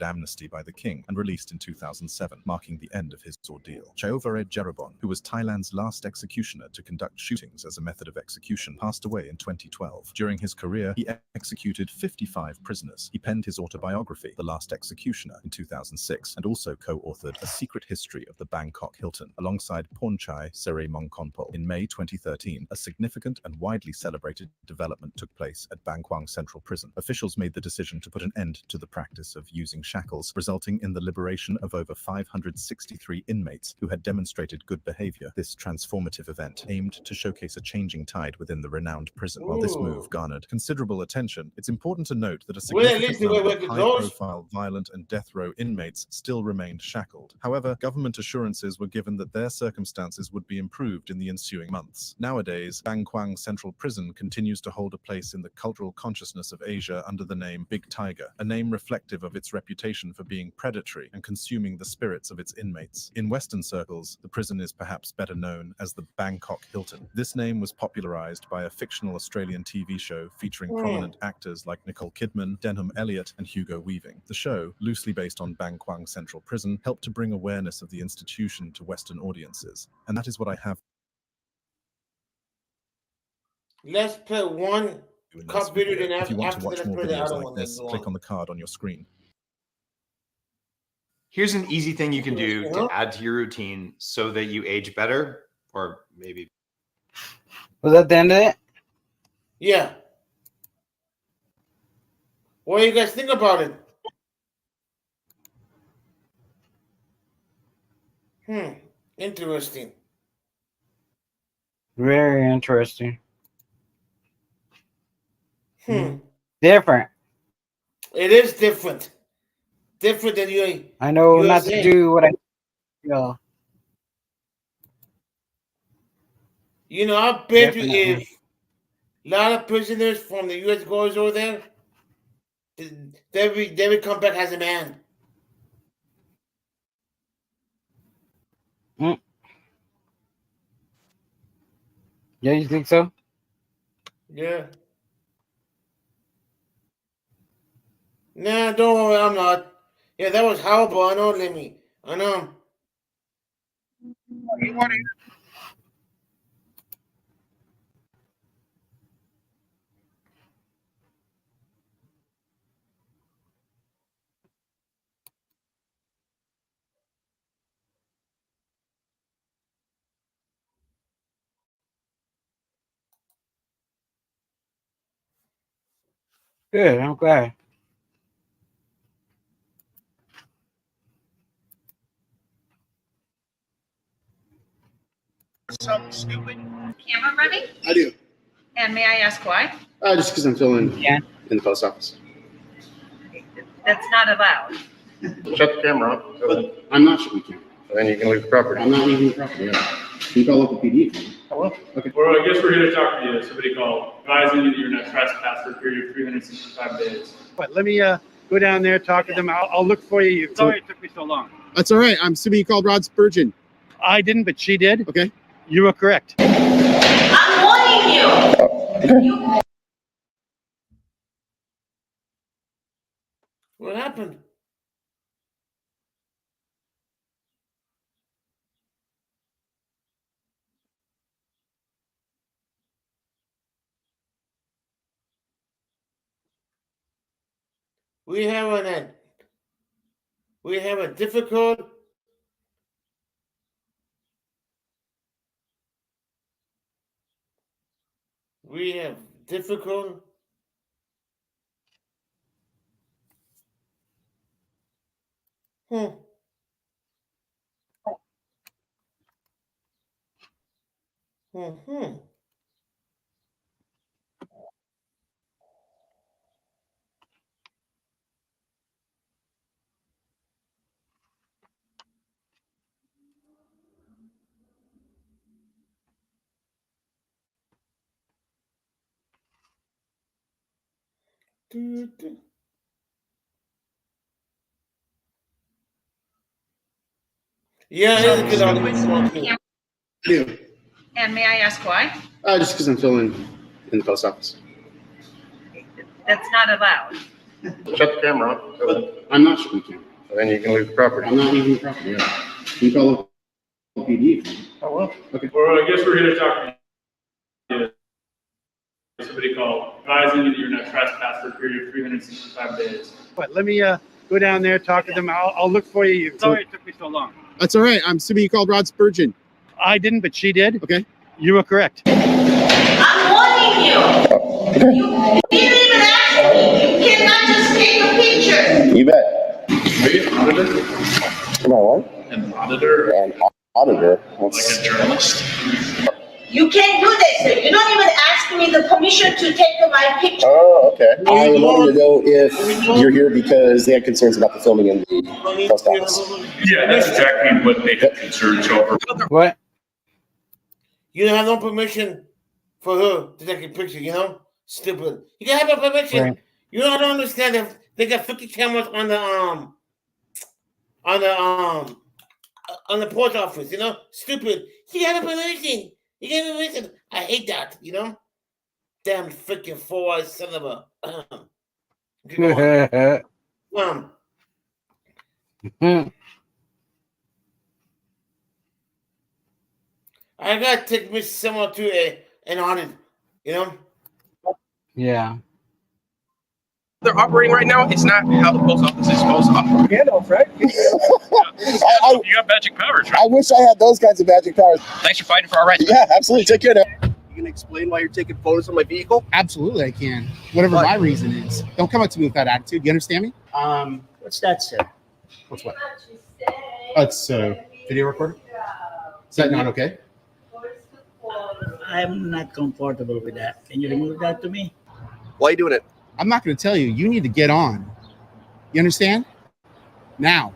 amnesty by the king and released in 2007, marking the end of his ordeal. Chaovared Jerabon, who was Thailand's last executioner to conduct shootings as a method of execution, passed away in 2012. During his career, he executed 55 prisoners. He penned his autobiography, The Last Executioner, in 2006, and also co-authored A Secret History of the Bangkok Hilton, alongside Pornchai Seremongkonpo. In May 2013, a significant and widely celebrated development took place at Bang Kwang Central Prison. Officials made the decision to put an end to the practice of using shackles, resulting in the liberation of over 563 inmates who had demonstrated good behavior. This transformative event aimed to showcase a changing tide within the renowned prison. While this move garnered considerable attention, it's important to note that a significant number of high-profile, violent, and death row inmates still remained shackled. However, government assurances were given that their circumstances would be improved in the ensuing months. Nowadays, Bang Kwang Central Prison continues to hold a place in the cultural consciousness of Asia under the name Big Tiger, a name reflective of its reputation for being predatory and consuming the spirits of its inmates. In Western circles, the prison is perhaps better known as the Bangkok Hilton. This name was popularized by a fictional Australian TV show featuring prominent actors like Nicole Kidman, Denham Elliott, and Hugo Weaving. The show, loosely based on Bang Kwang Central Prison, helped to bring awareness of the institution to Western audiences. And that is what I have. Let's put one cup video, then if you want to after watch that, more put the videos other like one. this, click on the card on your screen. Here's an easy thing you can do to add to your routine so that you age better, or maybe. Was that the end of it? Yeah. What do you guys think about it? Interesting. Very interesting. It Different. is different. Different than you. I know USA. not to do what I feel. You know, I bet Definitely. you if a lot of prisoners from the U.S. goes over there, they would come back as a man. Yeah, you think so? Yeah. Nah, don't worry, I'm not. Yeah, that was horrible. I know, Lemmy. I know. Good, I'm glad. Something stupid. Camera ready? I do. And may I ask why? Just because I'm filling in the post office. That's not allowed. Shut the camera off. But I'm not shutting the camera. Then you can leave the property. I'm not leaving the property. Yeah. You call local PD. I will. Okay. Well, I guess we're here to talk to you. Somebody called advising you that you're not trespassed for a period of 365 days. But let me go down there, talk to them. I'll look for you. Sorry it took me so long. That's all right. I'm assuming you called Rod Spurgeon. I didn't, but she did. Okay. You were correct. I'm warning you. What happened? We have a difficult. We have difficult. Yeah, it is a good argument. Do. And may I ask why? Just because I'm filling in the post office. That's not allowed. Shut the camera off. I'm not shutting the camera. Then you can leave the property. I'm not leaving the property. Yeah. You can call the PD. Oh, well. Okay. Well, I guess we're here to talk to you. Somebody called advising you that you're not trespass for a period of 365 days. But let me go down there, talk to them. I'll look for you. Sorry it took me so long. That's all right. I'm assuming you called Rod Spurgeon. I didn't, but she did. Okay. You were correct. I'm warning you. You didn't even ask me. You cannot just take a picture. You bet. Are you an auditor? Am I what? An auditor? An auditor. Like a journalist? You can't do this. You don't even ask me the permission to take my picture. Oh, okay. I wanted to know if you're here because they had concerns about the filming in the post office. Yeah, that's exactly what they had concerns over. What? You don't have no permission for her to take a picture, you know? Stupid. You don't have no permission. Right. You don't understand if they got 50 cameras on the post office, you know? Stupid. You got a permission. You got a permission. I hate that, you know? Damn freaking 4-eyed son of a I gotta take Miss Similar to an audit, you know? Yeah. They're operating right now. It's not how the post office is supposed to operate. Gandalf, right? You got magic powers, right? I wish I had those kinds of magic powers. Thanks for fighting for our rights. Yeah, absolutely. Take care now. You can explain why you're taking photos of my vehicle? Absolutely, I can. Whatever my reason is. Don't come up to me with that attitude. You understand me? What's that, sir? What's what? It's a video recorder. Is that not okay? I'm not comfortable with that. Can you remove that to me? Why are you doing it? I'm not going to tell you. You need to get on. You understand? Now.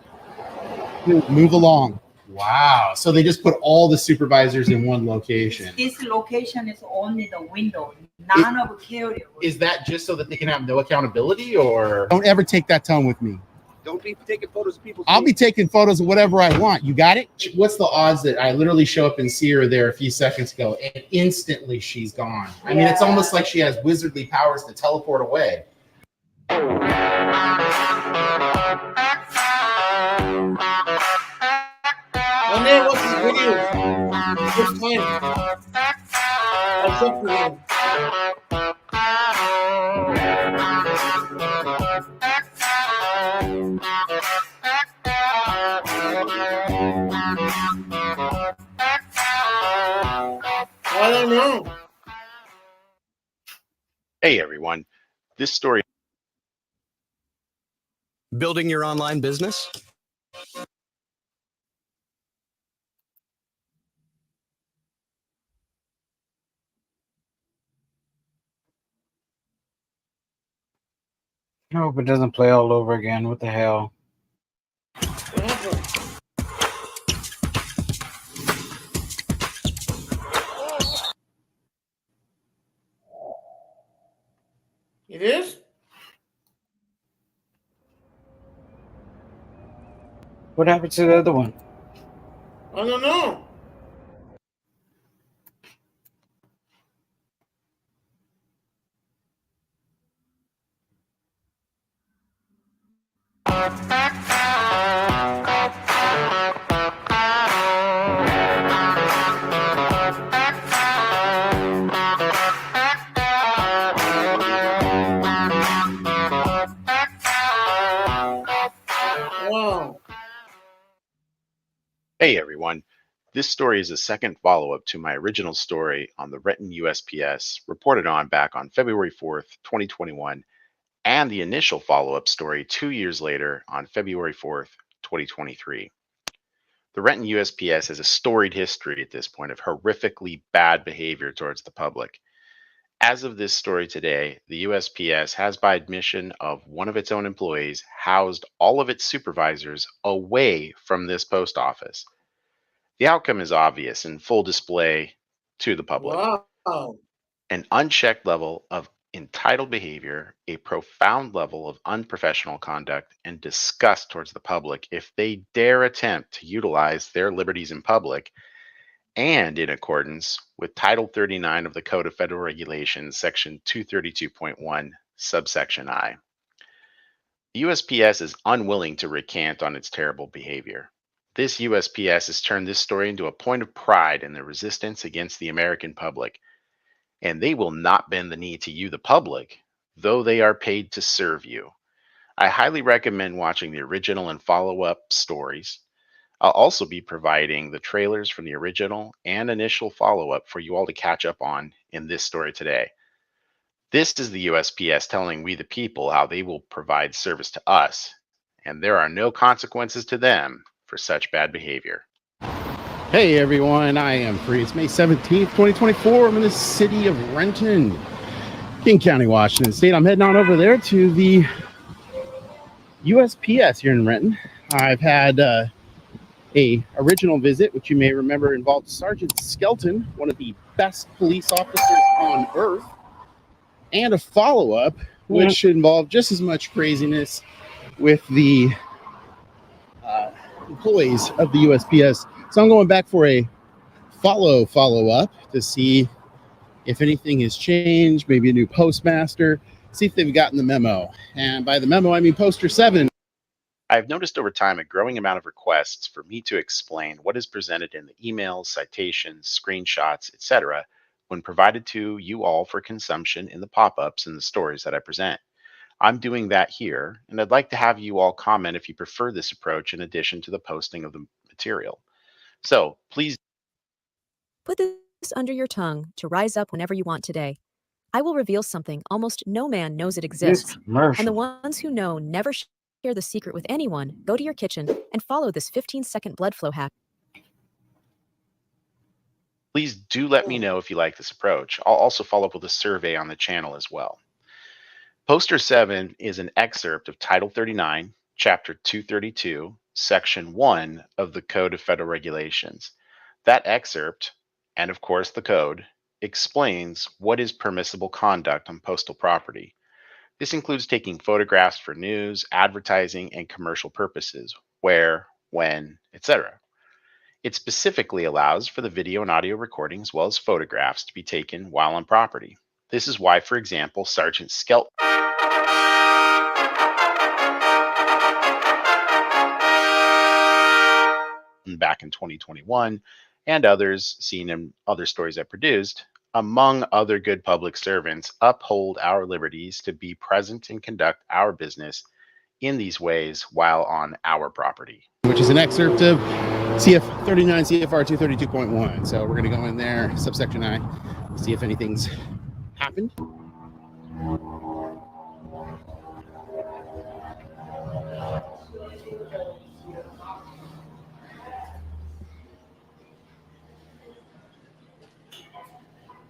Move along. Wow. So they just put all the supervisors in one location. This location is only the window, none of the carrier. Is that just so that they can have no accountability, or? Don't ever take that tone with me. Don't be taking photos of people. I'll be taking photos of whatever I want. You got it? What's the odds that I literally show up and see her there a few seconds ago and instantly she's gone? I mean, it's almost like she has wizardly powers to teleport away. I never watched this video. First time. I checked the video. I don't know. Hey everyone, this story. Building your online business? I hope it doesn't play all over again. What the hell? It is? What happened to the other one? I don't know. Wow. Hey everyone, this story is a second follow-up to my original story on the Renton USPS reported on back on February 4th, 2021, and the initial follow-up story 2 years later on February 4th, 2023. The Renton USPS has a storied history at this point of horrifically bad behavior towards the public. As of this story today, the USPS has, by admission of one of its own employees, housed all of its supervisors away from this post office. The outcome is obvious in full display to the public. Wow. An unchecked level of entitled behavior, a profound level of unprofessional conduct, and disgust towards the public if they dare attempt to utilize their liberties in public and in accordance with Title 39 of the Code of Federal Regulations, Section 232.1, subsection I. The USPS is unwilling to recant on its terrible behavior. This USPS has turned this story into a point of pride in their resistance against the American public, and they will not bend the knee to you, the public, though they are paid to serve you. I highly recommend watching the original and follow-up stories. I'll also be providing the trailers from the original and initial follow-up for you all to catch up on in this story today. This is the USPS telling we the people how they will provide service to us, and there are no consequences to them for such bad behavior. Hey everyone, I am free. It's May 17th, 2024. I'm in the city of Renton, King County, Washington State. I'm heading on over there to the USPS here in Renton. I've had a original visit, which you may remember involved Sergeant Skelton, one of the best police officers on earth, and a follow-up, which involved just as much craziness with the employees of the USPS. So I'm going back for a follow-up to see if anything has changed, maybe a new postmaster, see if they've gotten the memo. And by the memo, I mean poster 7. I've noticed over time a growing amount of requests for me to explain what is presented in the emails, citations, screenshots, etc., when provided to you all for consumption in the pop-ups and the stories that I present. I'm doing that here, and I'd like to have you all comment if you prefer this approach in addition to the posting of the material. So please put this under your tongue to rise up whenever you want today. I will reveal something almost no man knows it exists, and the ones who know never share the secret with anyone. Go to your kitchen and follow this 15-second blood flow hack. Please do let me know if you like this approach. I'll also follow up with a survey on the channel as well. Poster 7 is an excerpt of Title 39, Chapter 232, Section 1 of the Code of Federal Regulations. That excerpt, and of course the code, explains what is permissible conduct on postal property. This includes taking photographs for news, advertising, and commercial purposes, where, when, etc. It specifically allows for the video and audio recording as well as photographs to be taken while on property. This is why, for example, Sergeant Skelton back in 2021 and others seen in other stories I produced, among other good public servants, uphold our liberties to be present and conduct our business in these ways while on our property. Which is an excerpt of CF 39 CFR 232.1. So we're going to go in there, subsection I, see if anything's happened.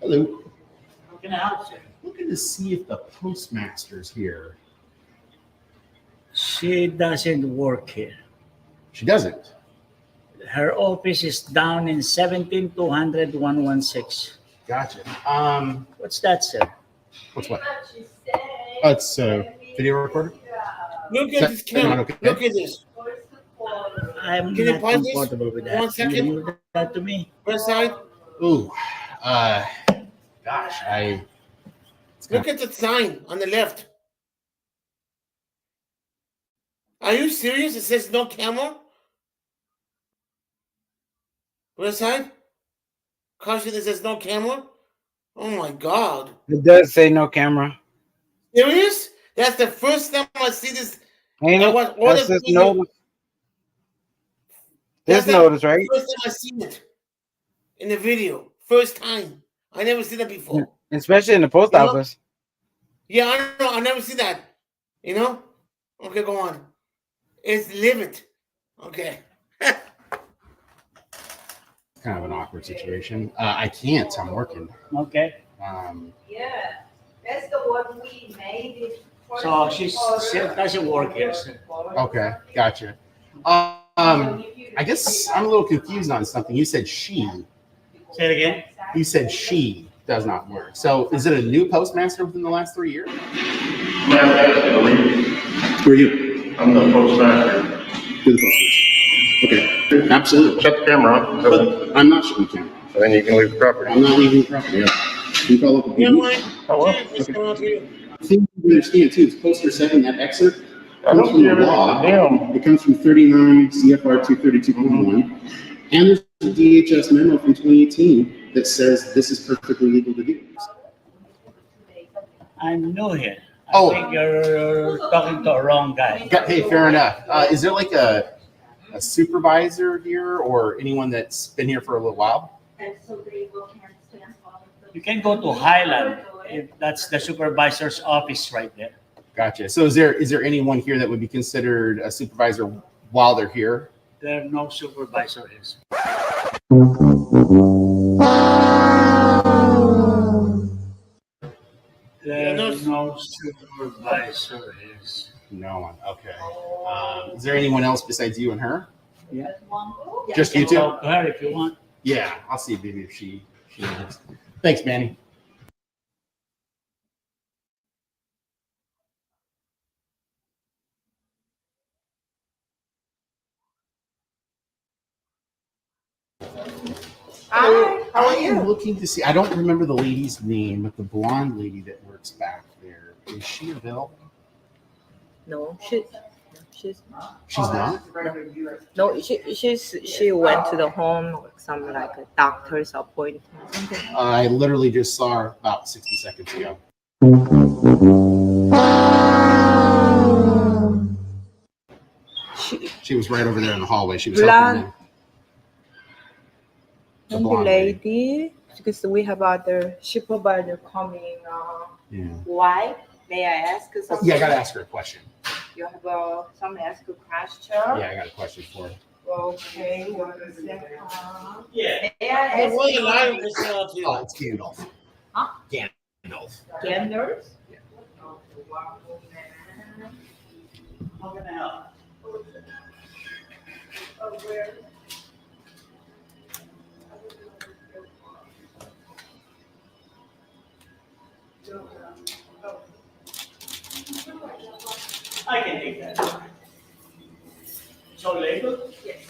Hello. How can I help you? Looking to see if the postmaster's here. She doesn't work here. She doesn't? Her office is down in 17200 116. Gotcha. What's that, sir? What's what? Oh, it's a video recorder? Look at this camera. Okay. Look at this. I'm Can you not pause this? comfortable with that. 1 second. Can you do that to me? First side. Ooh. Gosh, Look at the sign on the left. Are you serious? It says no camera? West side? Caution, it says no camera? Oh my God. It does say no camera. Serious? That's the first time I see this. Ain't it? That's just notice. This notice, right? First time I seen it in the video. First time. I never seen that before. Especially in the post office. Yeah, I know. I never see that. You know? Okay, go on. It's livid. Okay. Kind of an awkward situation. I can't. I'm working. Okay. Yeah, that's the one we made it. So she doesn't work here, sir. Okay, gotcha. I guess I'm a little confused on something. You said she. Say it again. You said she Does not work. So is it a new postmaster within the last 3 years? Who are you? I'm the postmaster. You're the postmaster. Okay, absolutely. Shut the camera off. But I'm not shutting the camera off. And then you can leave the property. I'm not leaving the property. Yeah. You call up a You PD. know what? Oh, well. It's coming out to you. I think you understand too. It's poster 7. That excerpt I comes don't from see the everything. law. Damn. It comes from 39 CFR 232.1, and there's a DHS memo from 2018 that says this is perfectly legal to do. I'm new here. I Oh. think you're talking to a wrong guy. Hey, fair enough. Is there like a supervisor here or anyone that's been here for a little while? You can go to Highland. That's the supervisor's office right there. Gotcha. So is there anyone here that would be considered a supervisor while they're here? There are no supervisors. There's no supervisors. No one. Okay. Is there anyone else besides you and her? Yeah. Just you two? Talk to her if you want. Yeah, I'll see maybe if she knows. Thanks, Manny. Hi, how are I am you? looking to see. I don't remember the lady's name, but the blonde lady that works back there, is she available? No, she's She's not. no, she went to the home, some like a doctor's appointment. Something. I literally just saw her about 60 seconds ago. She was right over there in the hallway. She was helping me. The And the blonde lady, because we have other supervisor coming. Yeah. Why? May I ask something? Yeah, I gotta ask her a question. You have someone ask a question? Yeah, I got a question for her. Okay, 1 second. Yeah. May I Hey, ask what are you you? lying for yourself to? Oh, it's Gandalf. Huh? Gandalf. Genders? Yeah. How can I help? I can take that. So label? Yes.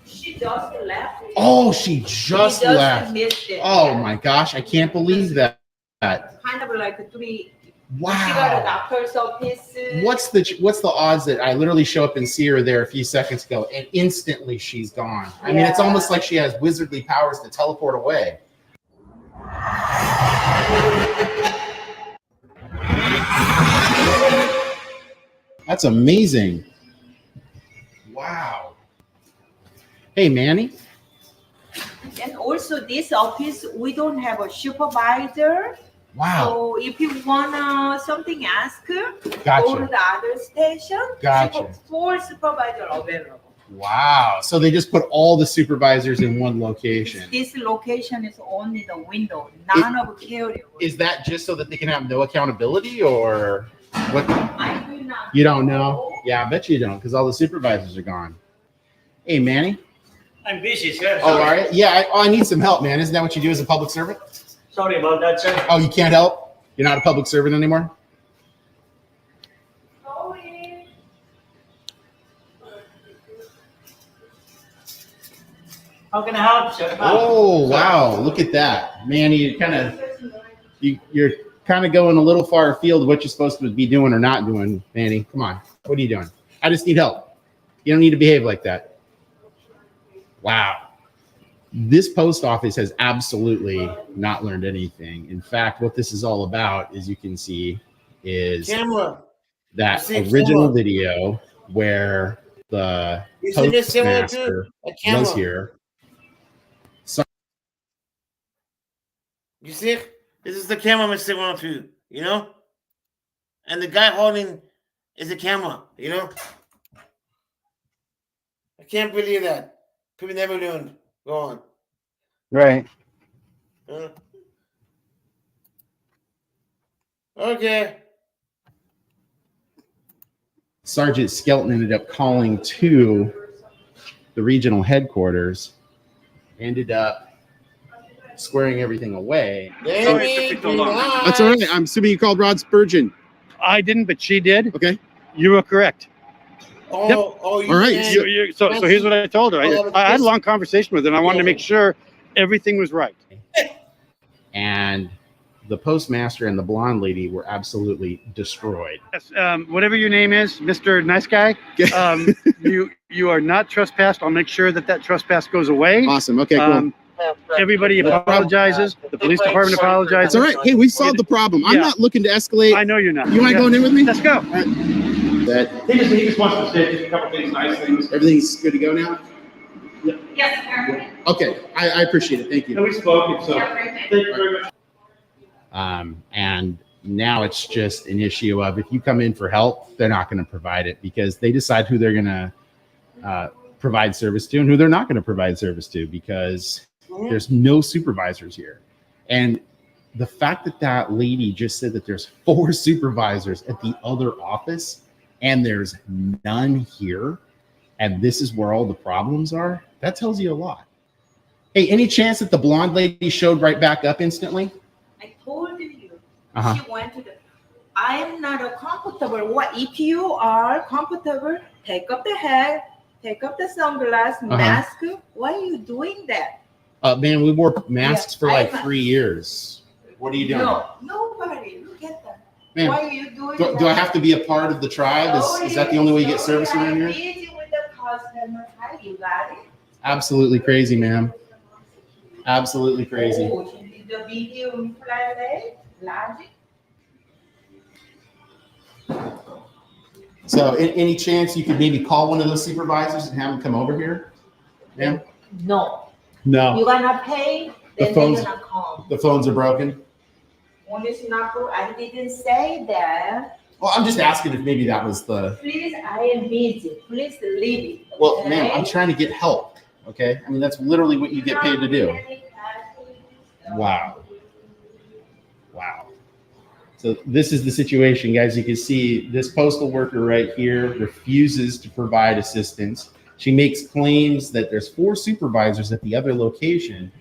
She just left. Oh, she just left. Missed it. Oh my gosh, I can't believe that. Kind of like 3. Wow. She got a doctor's office. What's the odds that I literally show up and see her there a few seconds ago and instantly she's gone? I mean, it's almost like she has wizardly powers to teleport away. That's amazing. Wow. Hey, Manny. And also this office, we don't have a supervisor. Wow. So if you want something ask, Gotcha. go to the other station. Gotcha. 4 supervisors available. Wow. So they just put all the supervisors in one location. This location is only the window, none of carrier. Is that just so that they can have no accountability or what? I do not. You don't know? Yeah, I bet you don't because all the supervisors are gone. Hey, Manny. I'm busy, sir. Oh, all right. Yeah, I need some help, man. Isn't that what you do as a public servant? Sorry about that, sir. Oh, you can't help? You're not a public servant anymore? How can I help, sir? Oh, wow. Look at that. Man, you're kind of going a little far afield of what you're supposed to be doing or not doing, Manny. Come on. What are you doing? I just need help. You don't need to behave like that. Wow. This post office has absolutely not learned anything. In fact, what this is all about, as you can see, is that original video where the postmaster was here. You see? This is the cameraman sitting on to, you know? And the guy holding is the camera, you know? I can't believe that. People never learned. Go on. Right. Okay. Sergeant Skelton ended up calling to the regional headquarters, ended up squaring everything away. Sorry it took me so long. That's all right. I'm assuming you called Rod Spurgeon. I didn't, but she did. Okay. You were correct. Oh, Yep. oh, you All right. did. So here's what I told her. I had a long conversation with her, and I wanted to make sure everything was right. And the postmaster and the blonde lady were absolutely destroyed. Yes, whatever your name is, Mr. Nice Guy, you are not trespassed. I'll make sure that trespass goes away. Awesome. Okay, cool. Everybody apologizes. The police department apologizes. It's all right. Hey, we solved the problem. I'm not looking to escalate. I know you're not. You want to go in with me? Let's go. That He just wants to say just a couple things, nice things. everything's good to go now? Yes, apparently. Okay. I appreciate it. Thank you. And we spoke, so thank you very much. And now it's just an issue of if you come in for help, they're not going to provide it because they decide who they're going to provide service to and who they're not going to provide service to because there's no supervisors here. And the fact that that lady just said that there's 4 supervisors at the other office and there's none here, and this is where all the problems are, that tells you a lot. Hey, any chance that the blonde lady showed right back up instantly? I told you. Uh-huh. She went to the. I am not a comfortable. What if you are comfortable? Take up the hat, take up the sunglasses, mask. Why are you doing that? Man, we wore masks for like I'm 3 years. What are you doing? No, nobody. Look at that. Man, Why are you doing do, that? do I have to be a part of the tribe? Is that the only way you get service around here? I'm busy with the customer. Hi, you got it? Absolutely crazy, ma'am. Absolutely crazy. Oh, she did the video in Friday. Logic. So, any chance you could maybe call one of those supervisors and have them come over here, ma'am? No. No. You're gonna pay, then they're gonna come. The phones are broken. When it's not broke, I didn't say that. Well, I'm just asking if maybe that was the. Please, I am busy. Please leave it. Well, okay? ma'am, I'm trying to get help. Okay, I mean that's literally what you get paid to do. Wow. Wow. So this is the situation, guys. You can see this postal worker right here refuses to provide assistance. She makes claims that there's 4 supervisors at the other location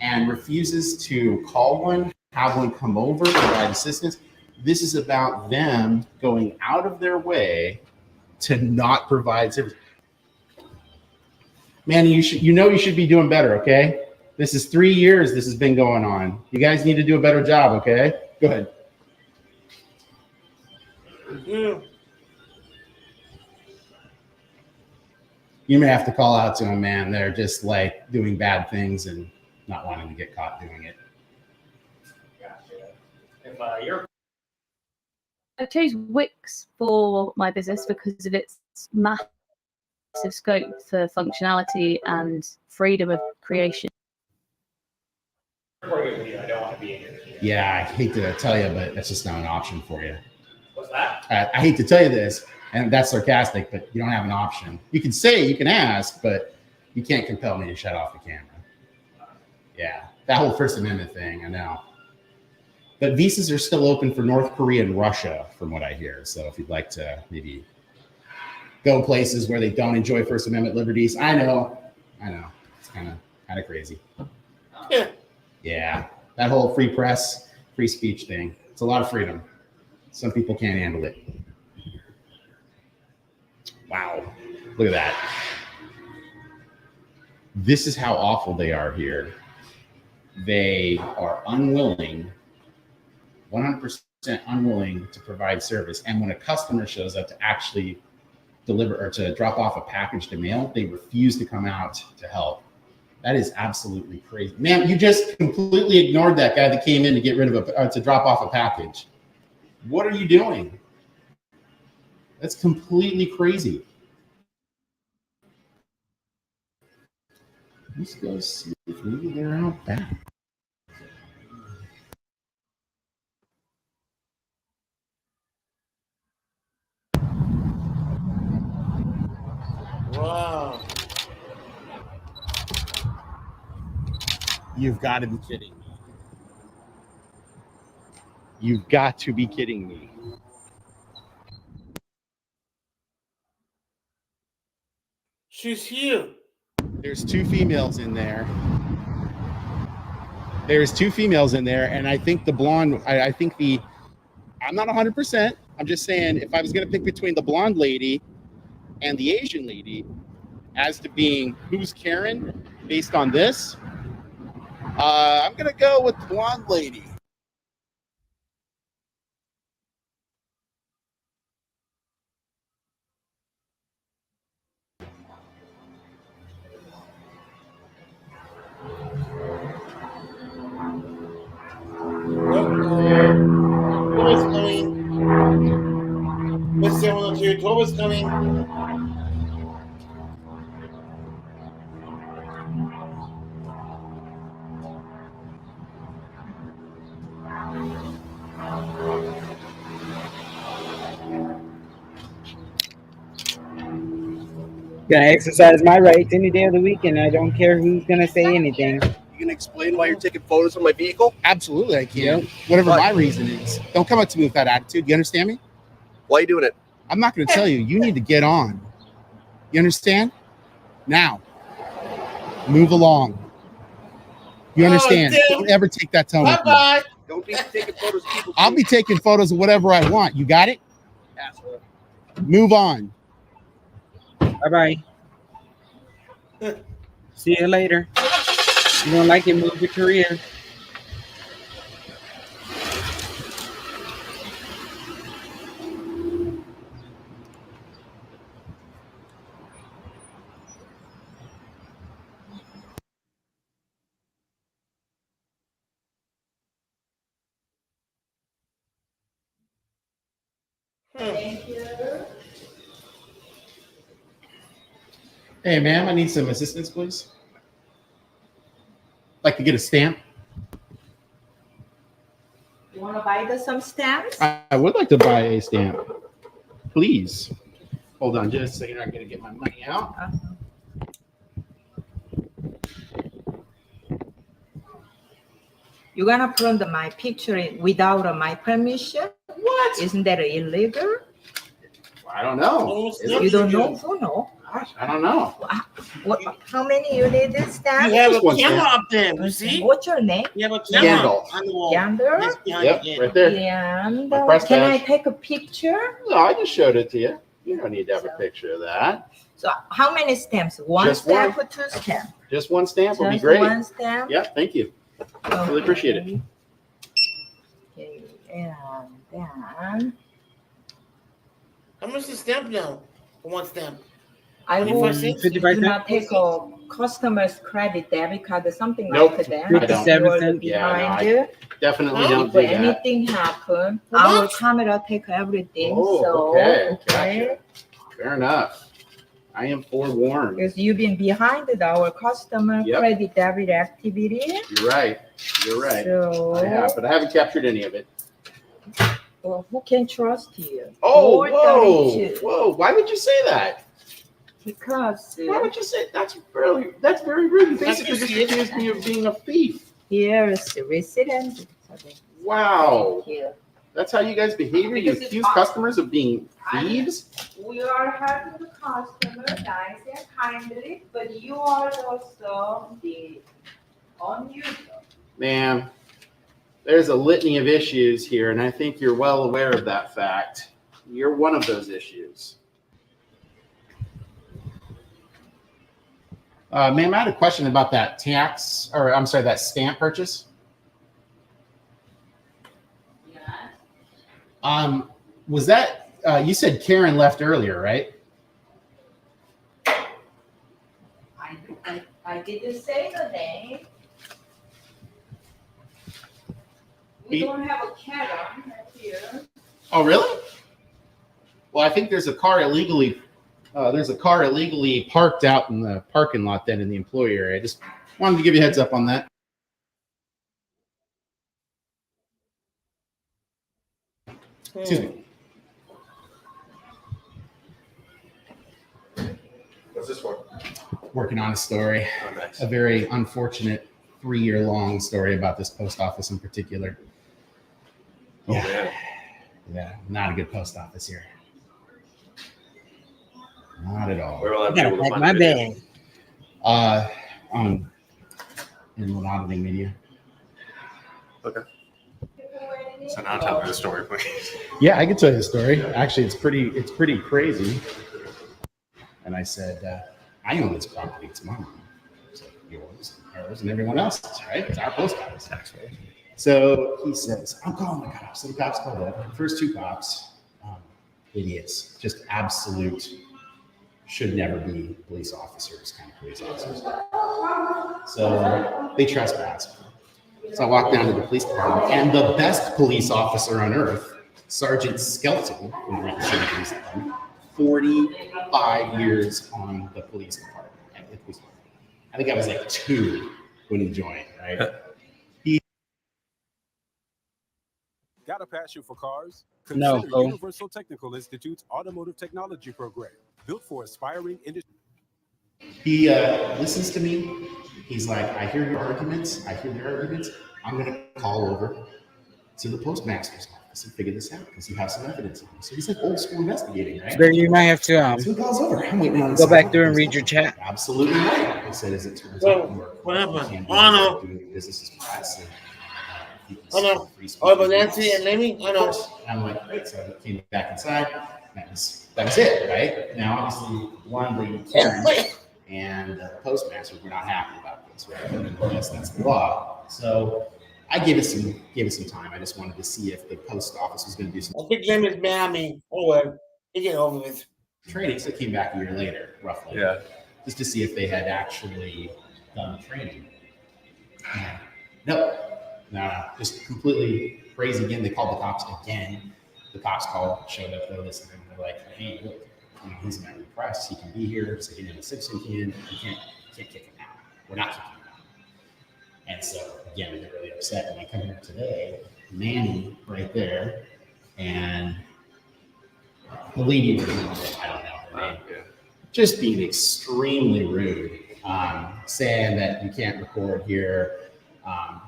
and refuses to call one, have one come over, provide assistance. This is about them going out of their way to not provide service. Man, you should be doing better, okay? This is 3 years this has been going on. You guys need to do a better job, okay? Go ahead. Yeah. You may have to call out to them, man. They're just like doing bad things and not wanting to get caught doing it. I chose Wix for my business because of its massive scope for functionality and freedom of creation. I don't want to be in here. Yeah, I hate to tell you, but that's just not an option for you. What's that? I hate to tell you this, and that's sarcastic, but you don't have an option. You can say, you can ask, but you can't compel me to shut off the camera. Yeah, that whole First Amendment thing, I know. But visas are still open for North Korea and Russia, from what I hear. So if you'd like to maybe go places where they don't enjoy First Amendment liberties, I know, it's kind of crazy. Yeah. Yeah, that whole free press, free speech thing, it's a lot of freedom. Some people can't handle it. Wow, look at that. This is how awful they are here. They are unwilling, 100% unwilling to provide service. And when a customer shows up to actually deliver or to drop off a package to mail, they refuse to come out to help. That is absolutely crazy. Man, you just completely ignored that guy that came in to get rid of to drop off a package. What are you doing? That's completely crazy. Let's go see if maybe they're out back. Wow. You've got to be kidding me. You've got to be kidding me. She's here. There's two females in there. And I think the blonde, I think I'm not 100%. I'm just saying, if I was going to pick between the blonde lady and the Asian lady as to being who's Karen based on this, I'm going to go with the blonde lady. Toba's coming. Let's say 102. Toba's coming. Gonna exercise my rights any day of the week, and I don't care who's gonna say anything. You can explain why you're taking photos of my vehicle? Absolutely, I can. Yep. Whatever my reason is. Don't come up to me with that attitude. You understand me? Why are you doing it? I'm not going to tell you. You need to get on. You understand? Now. Move along. You understand? Don't ever take that tone with me. Bye-bye. Don't be taking photos of people. I'll be taking photos of whatever I want. You got it? Asshole. Move on. Bye-bye. See you later. You don't like it, move your career. Thank you. Hey, ma'am, I need some assistance, please. Like to get a stamp. You want to buy some stamps? I would like to buy a stamp. Please. Hold on just a second. I'm going to get my money out. You're gonna print my picture without my permission? What? Isn't that illegal? I don't know. You don't know? Who know? I don't know. What? How many you need this stamp? You have a camera up there. You see? What's your name? You have a camera on the wall. Gander? Yes, behind Yep, it. right there. Gander. press Can I badge. take a picture? No, I just showed it to you. You don't need to have a picture of that. So how many stamps? One Just stamp one. or two stamps? Just one stamp would be Just great. one stamp? Yeah, thank you. Really appreciate it. Okay, and then How much is the stamp now? For one stamp? I will 25 cents? do not take a customer's credit debit card or something Nope, like that. I don't. You are 57 Yeah, no, behind I you. definitely Huh? don't If do that. anything happen, How our much? camera take everything. Oh, So okay. Gotcha. Fair enough. I am forewarned. because you've been behind our customer Yep. credit debit activity. You're right. You're right. So I have, but I haven't captured any of it. well, who can trust you? Oh, 432. whoa. Why would you say that? Because Why would you say that's very rude? You basically just accused me of being a thief. here is the resident. Wow. Thank you. That's how you guys behave? You Because it's accuse customers of being thieves? We are helping the customer nice and kindly, but you are also the unusual. Ma'am, there's a litany of issues here, and I think you're well aware of that fact. You're one of those issues. Ma'am, I had a question about that that stamp purchase. Was that, you said Karen left earlier, right? I didn't say the name. We don't have a Karen here. Oh, really? Well, I think there's a car illegally parked out in the parking lot then in the employee area. I just wanted to give you a heads up on that. Excuse me. What's this for? Working on a story. Oh, nice. A very unfortunate 3-year-long story about this post office in particular. Oh, Yeah. man. Yeah, not a good post office here. Not at all. Where will I I be gotta able to pack find my the video? bag. In auditing media. Okay. So now tell me the story, please. Yeah, I can tell you the story. Actually, it's pretty crazy. And I said, I own this property. It's mine. So yours, hers, and everyone else's, right? It's our post office. Taxpayer. So he says, I'm calling the cops. So the cops called up. The first 2 cops, idiots, just absolute, should never be police officers, kind of police officers. So they trespassed. So I walked down to the police department, and the best police officer on earth, Sergeant Skelton, from the Renton City Police Department, 45 years on the police department. I think I was like 2 when he joined, right? Got a passion for cars? No, Consider Cole. Universal Technical Institute's Automotive Technology Program, built for aspiring industry. He listens to me. He's like, I hear your arguments. I hear your arguments. I'm going to call over to the postmaster's office and figure this out because you have some evidence on him. So he's like old school investigating, right? But you might have to So he calls over. I'm waiting on go back through and read your chat. Absolutely right. He said, as it turns Well, out, what happened? I know. doing business is press. I know. Oh, but Nancy and Lemmy, I know. I'm like, great. So I came back inside. That was it, right? Now, obviously, one, Karen and the postmaster were not happy about this, right? But yes, that's the law. So I gave it some time. I just wanted to see if the post office was going to do some. I think Lemmy's mad at me. Oh well, he get over with. Training. So I came back a year later, roughly. Yeah. Just to see if they had actually done training. No, just completely crazy again. They called the cops again. The cops showed up, they listened, and they're like, hey, look, he's a member of the press. He can be here. So he didn't citizen can. You can't kick him out. We're not kicking him out. And so, again, they're really upset. When I come here today, Manny right there, and the lady, I don't know her name, just being extremely rude, saying that you can't record here.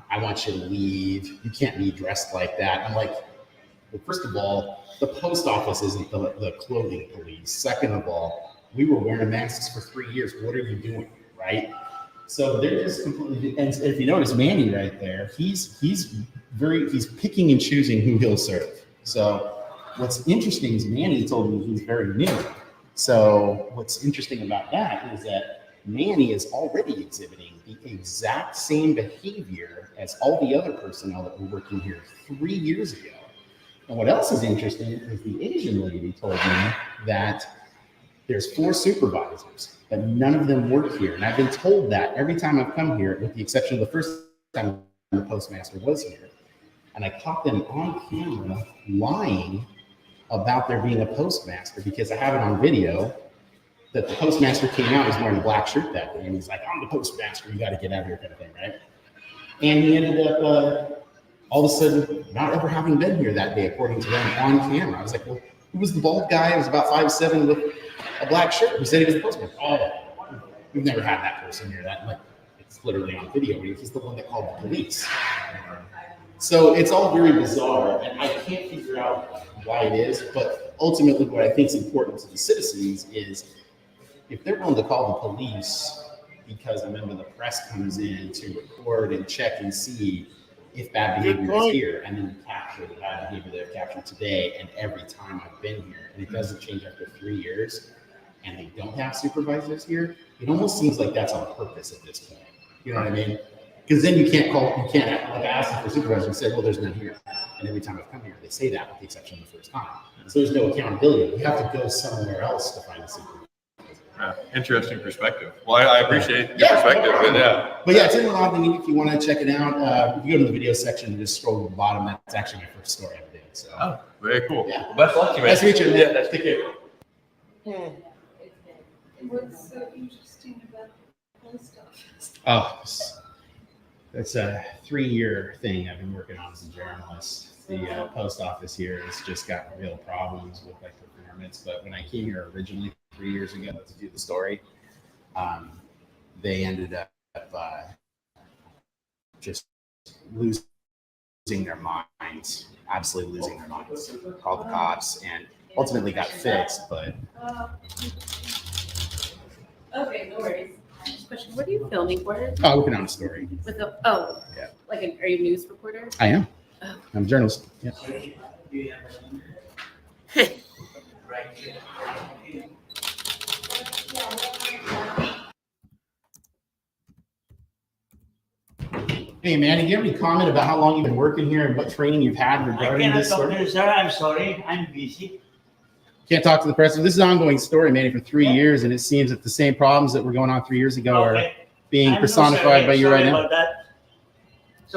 I want you to leave. You can't be dressed like that. I'm like, well, first of all, the post office isn't the clothing police. Second of all, we were wearing masks for 3 years. What are you doing, right? So they're just completely. And if you notice Manny right there, he's picking and choosing who he'll serve. So what's interesting is Manny told me he's very new. So what's interesting about that is that Manny is already exhibiting the exact same behavior as all the other personnel that were working here 3 years ago. And what else is interesting is the Asian lady told me that there's 4 supervisors, but none of them work here. And I've been told that every time I've come here, with the exception of the first time the postmaster was here. And I caught them on camera lying about there being a postmaster because I have it on video that the postmaster came out, was wearing a black shirt that day, and he's like, I'm the postmaster, you got to get out of here, kind of thing, right? And he ended up all of a sudden not ever having been here that day, according to them on camera. I was like, well, who was the bald guy? He was about 5'7" with a black shirt who said he was the postmaster. Oh, we've never had that person here. That, like, it's literally on video. He's the one that called the police. So it's all very bizarre, and I can't figure out why it is, but ultimately what I think is important to the citizens is if they're willing to call the police because a member of the press comes in to record and check and see if bad behavior is here, and then capture the bad behavior they've captured today and every time I've been here, and it doesn't change after 3 years, and they don't have supervisors here, it almost seems like that's on purpose at this point. You know what I mean? Because then you can't, like, ask them for supervisor and say, well, there's none here. And every time I've come here, they say that with the exception of the first time. So there's no accountability. You have to go somewhere else to find a supervisor. Interesting perspective. Well, I appreciate your perspective. But yeah, it's in Rodney. If you want to check it out, if you go to the video section and just scroll to the bottom, that's actually my first story I did. So. Oh, very cool. Yeah. Well, best luck to you, man. Nice to meet you. Yeah, take care. What's so interesting about the post office? Oh, that's a 3-year thing I've been working on as a journalist. The post office here has just got real problems with like performance. But when I came here originally 3 years ago to do the story, they ended up just losing their minds, absolutely losing their minds. Called the cops and ultimately got fixed, but. Okay, no worries. Just question, what are you filming for? Oh, working on a story. With the, Yeah. like are you a news reporter? I am. Oh. I'm a journalist. Yeah. Hey, Manny, do you have any comment about how long you've been working here and what training you've had regarding this story? Sir, I'm sorry. I'm busy. Can't talk to the president. This is an ongoing story, Manny, for 3 years, and it seems that the same problems that were going on 3 years ago are being personified by you right now.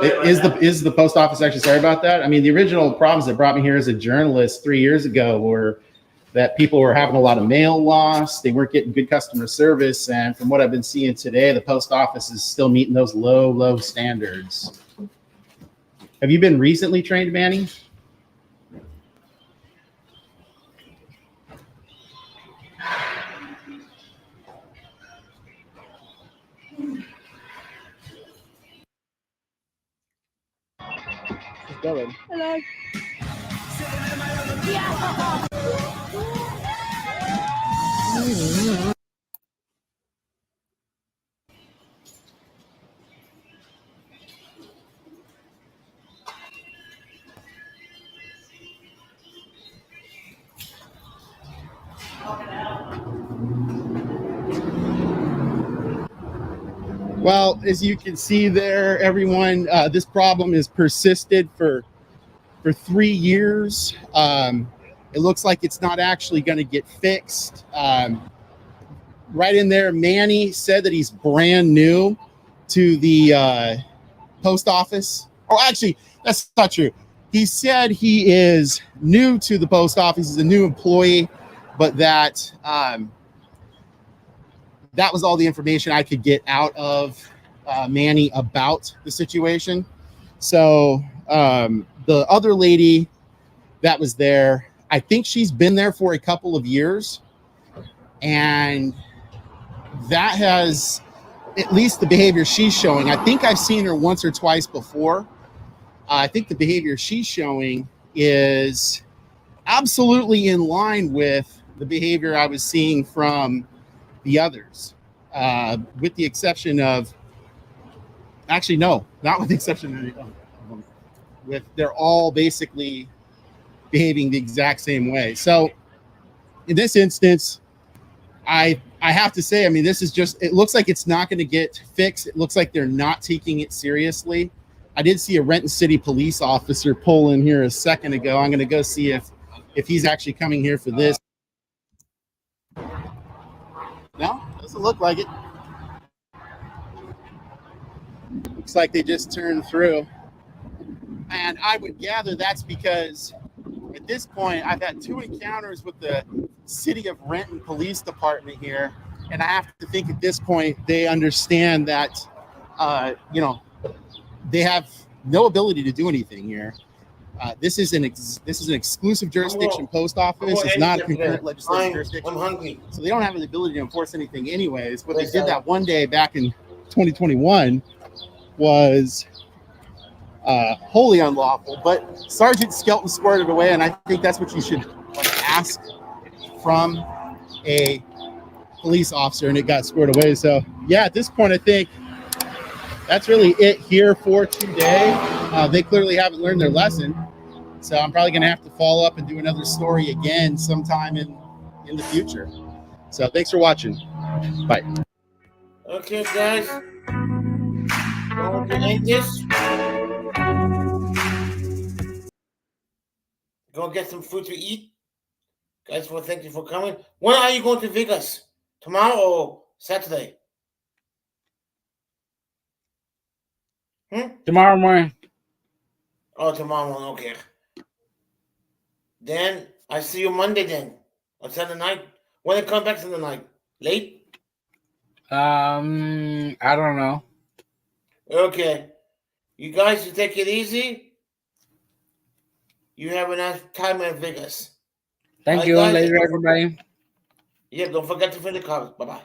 Is the post office actually sorry about that? I mean, the original problems that brought me here as a journalist 3 years ago were that people were having a lot of mail loss. They weren't getting good customer service. And from what I've been seeing today, the post office is still meeting those low standards. Have you been recently trained, Manny? Hello. Well, as you can see there, everyone, this problem has persisted for 3 years. It looks like it's not actually going to get fixed. Right in there, Manny said that he's brand new to the post office. Oh, actually, that's not true. He said he is new to the post office. He's a new employee, but that that was all the information I could get out of Manny about the situation. So the other lady that was there, I think she's been there for a couple of years, and that has at least the behavior she's showing. I think I've seen her once or twice before. I think the behavior she's showing is absolutely in line with the behavior I was seeing from the others, with the exception of, actually, no, not with the exception of them. They're all basically behaving the exact same way. So in this instance, I have to say, I mean, this is just, it looks like it's not going to get fixed. It looks like they're not taking it seriously. I did see a Renton City police officer pull in here a second ago. I'm going to go see if he's actually coming here for this. No, doesn't look like it. Looks like they just turned through. And I would gather that's because at this point, I've had 2 encounters with the City of Renton Police Department here. And I have to think at this point, they understand that, they have no ability to do anything here. This is an exclusive jurisdiction post office. It's not a concurrent legislative jurisdiction. I'm hungry. So they don't have the ability to enforce anything anyways. What they did that one day back in 2021 was wholly unlawful. But Sergeant Skelton squared it away, and I think that's what you should ask from a police officer, and it got squared away. So yeah, at this point, I think that's really it here for today. They clearly haven't learned their lesson. So I'm probably going to have to follow up and do another story again sometime in the future. So thanks for watching. Bye. Okay, guys. Going to end this. Go get some food to eat. Guys, well, thank you for coming. When are you going to Vegas? Tomorrow or Saturday? Tomorrow morning. Oh, tomorrow morning. Okay. Then I see you Monday then. Or Sunday night. When it come back Sunday night? Late? I don't know. Okay. You guys, you take it easy. You have a nice time in Vegas. Thank you. Later, everybody. Yeah, don't forget to fill the comments. Bye-bye.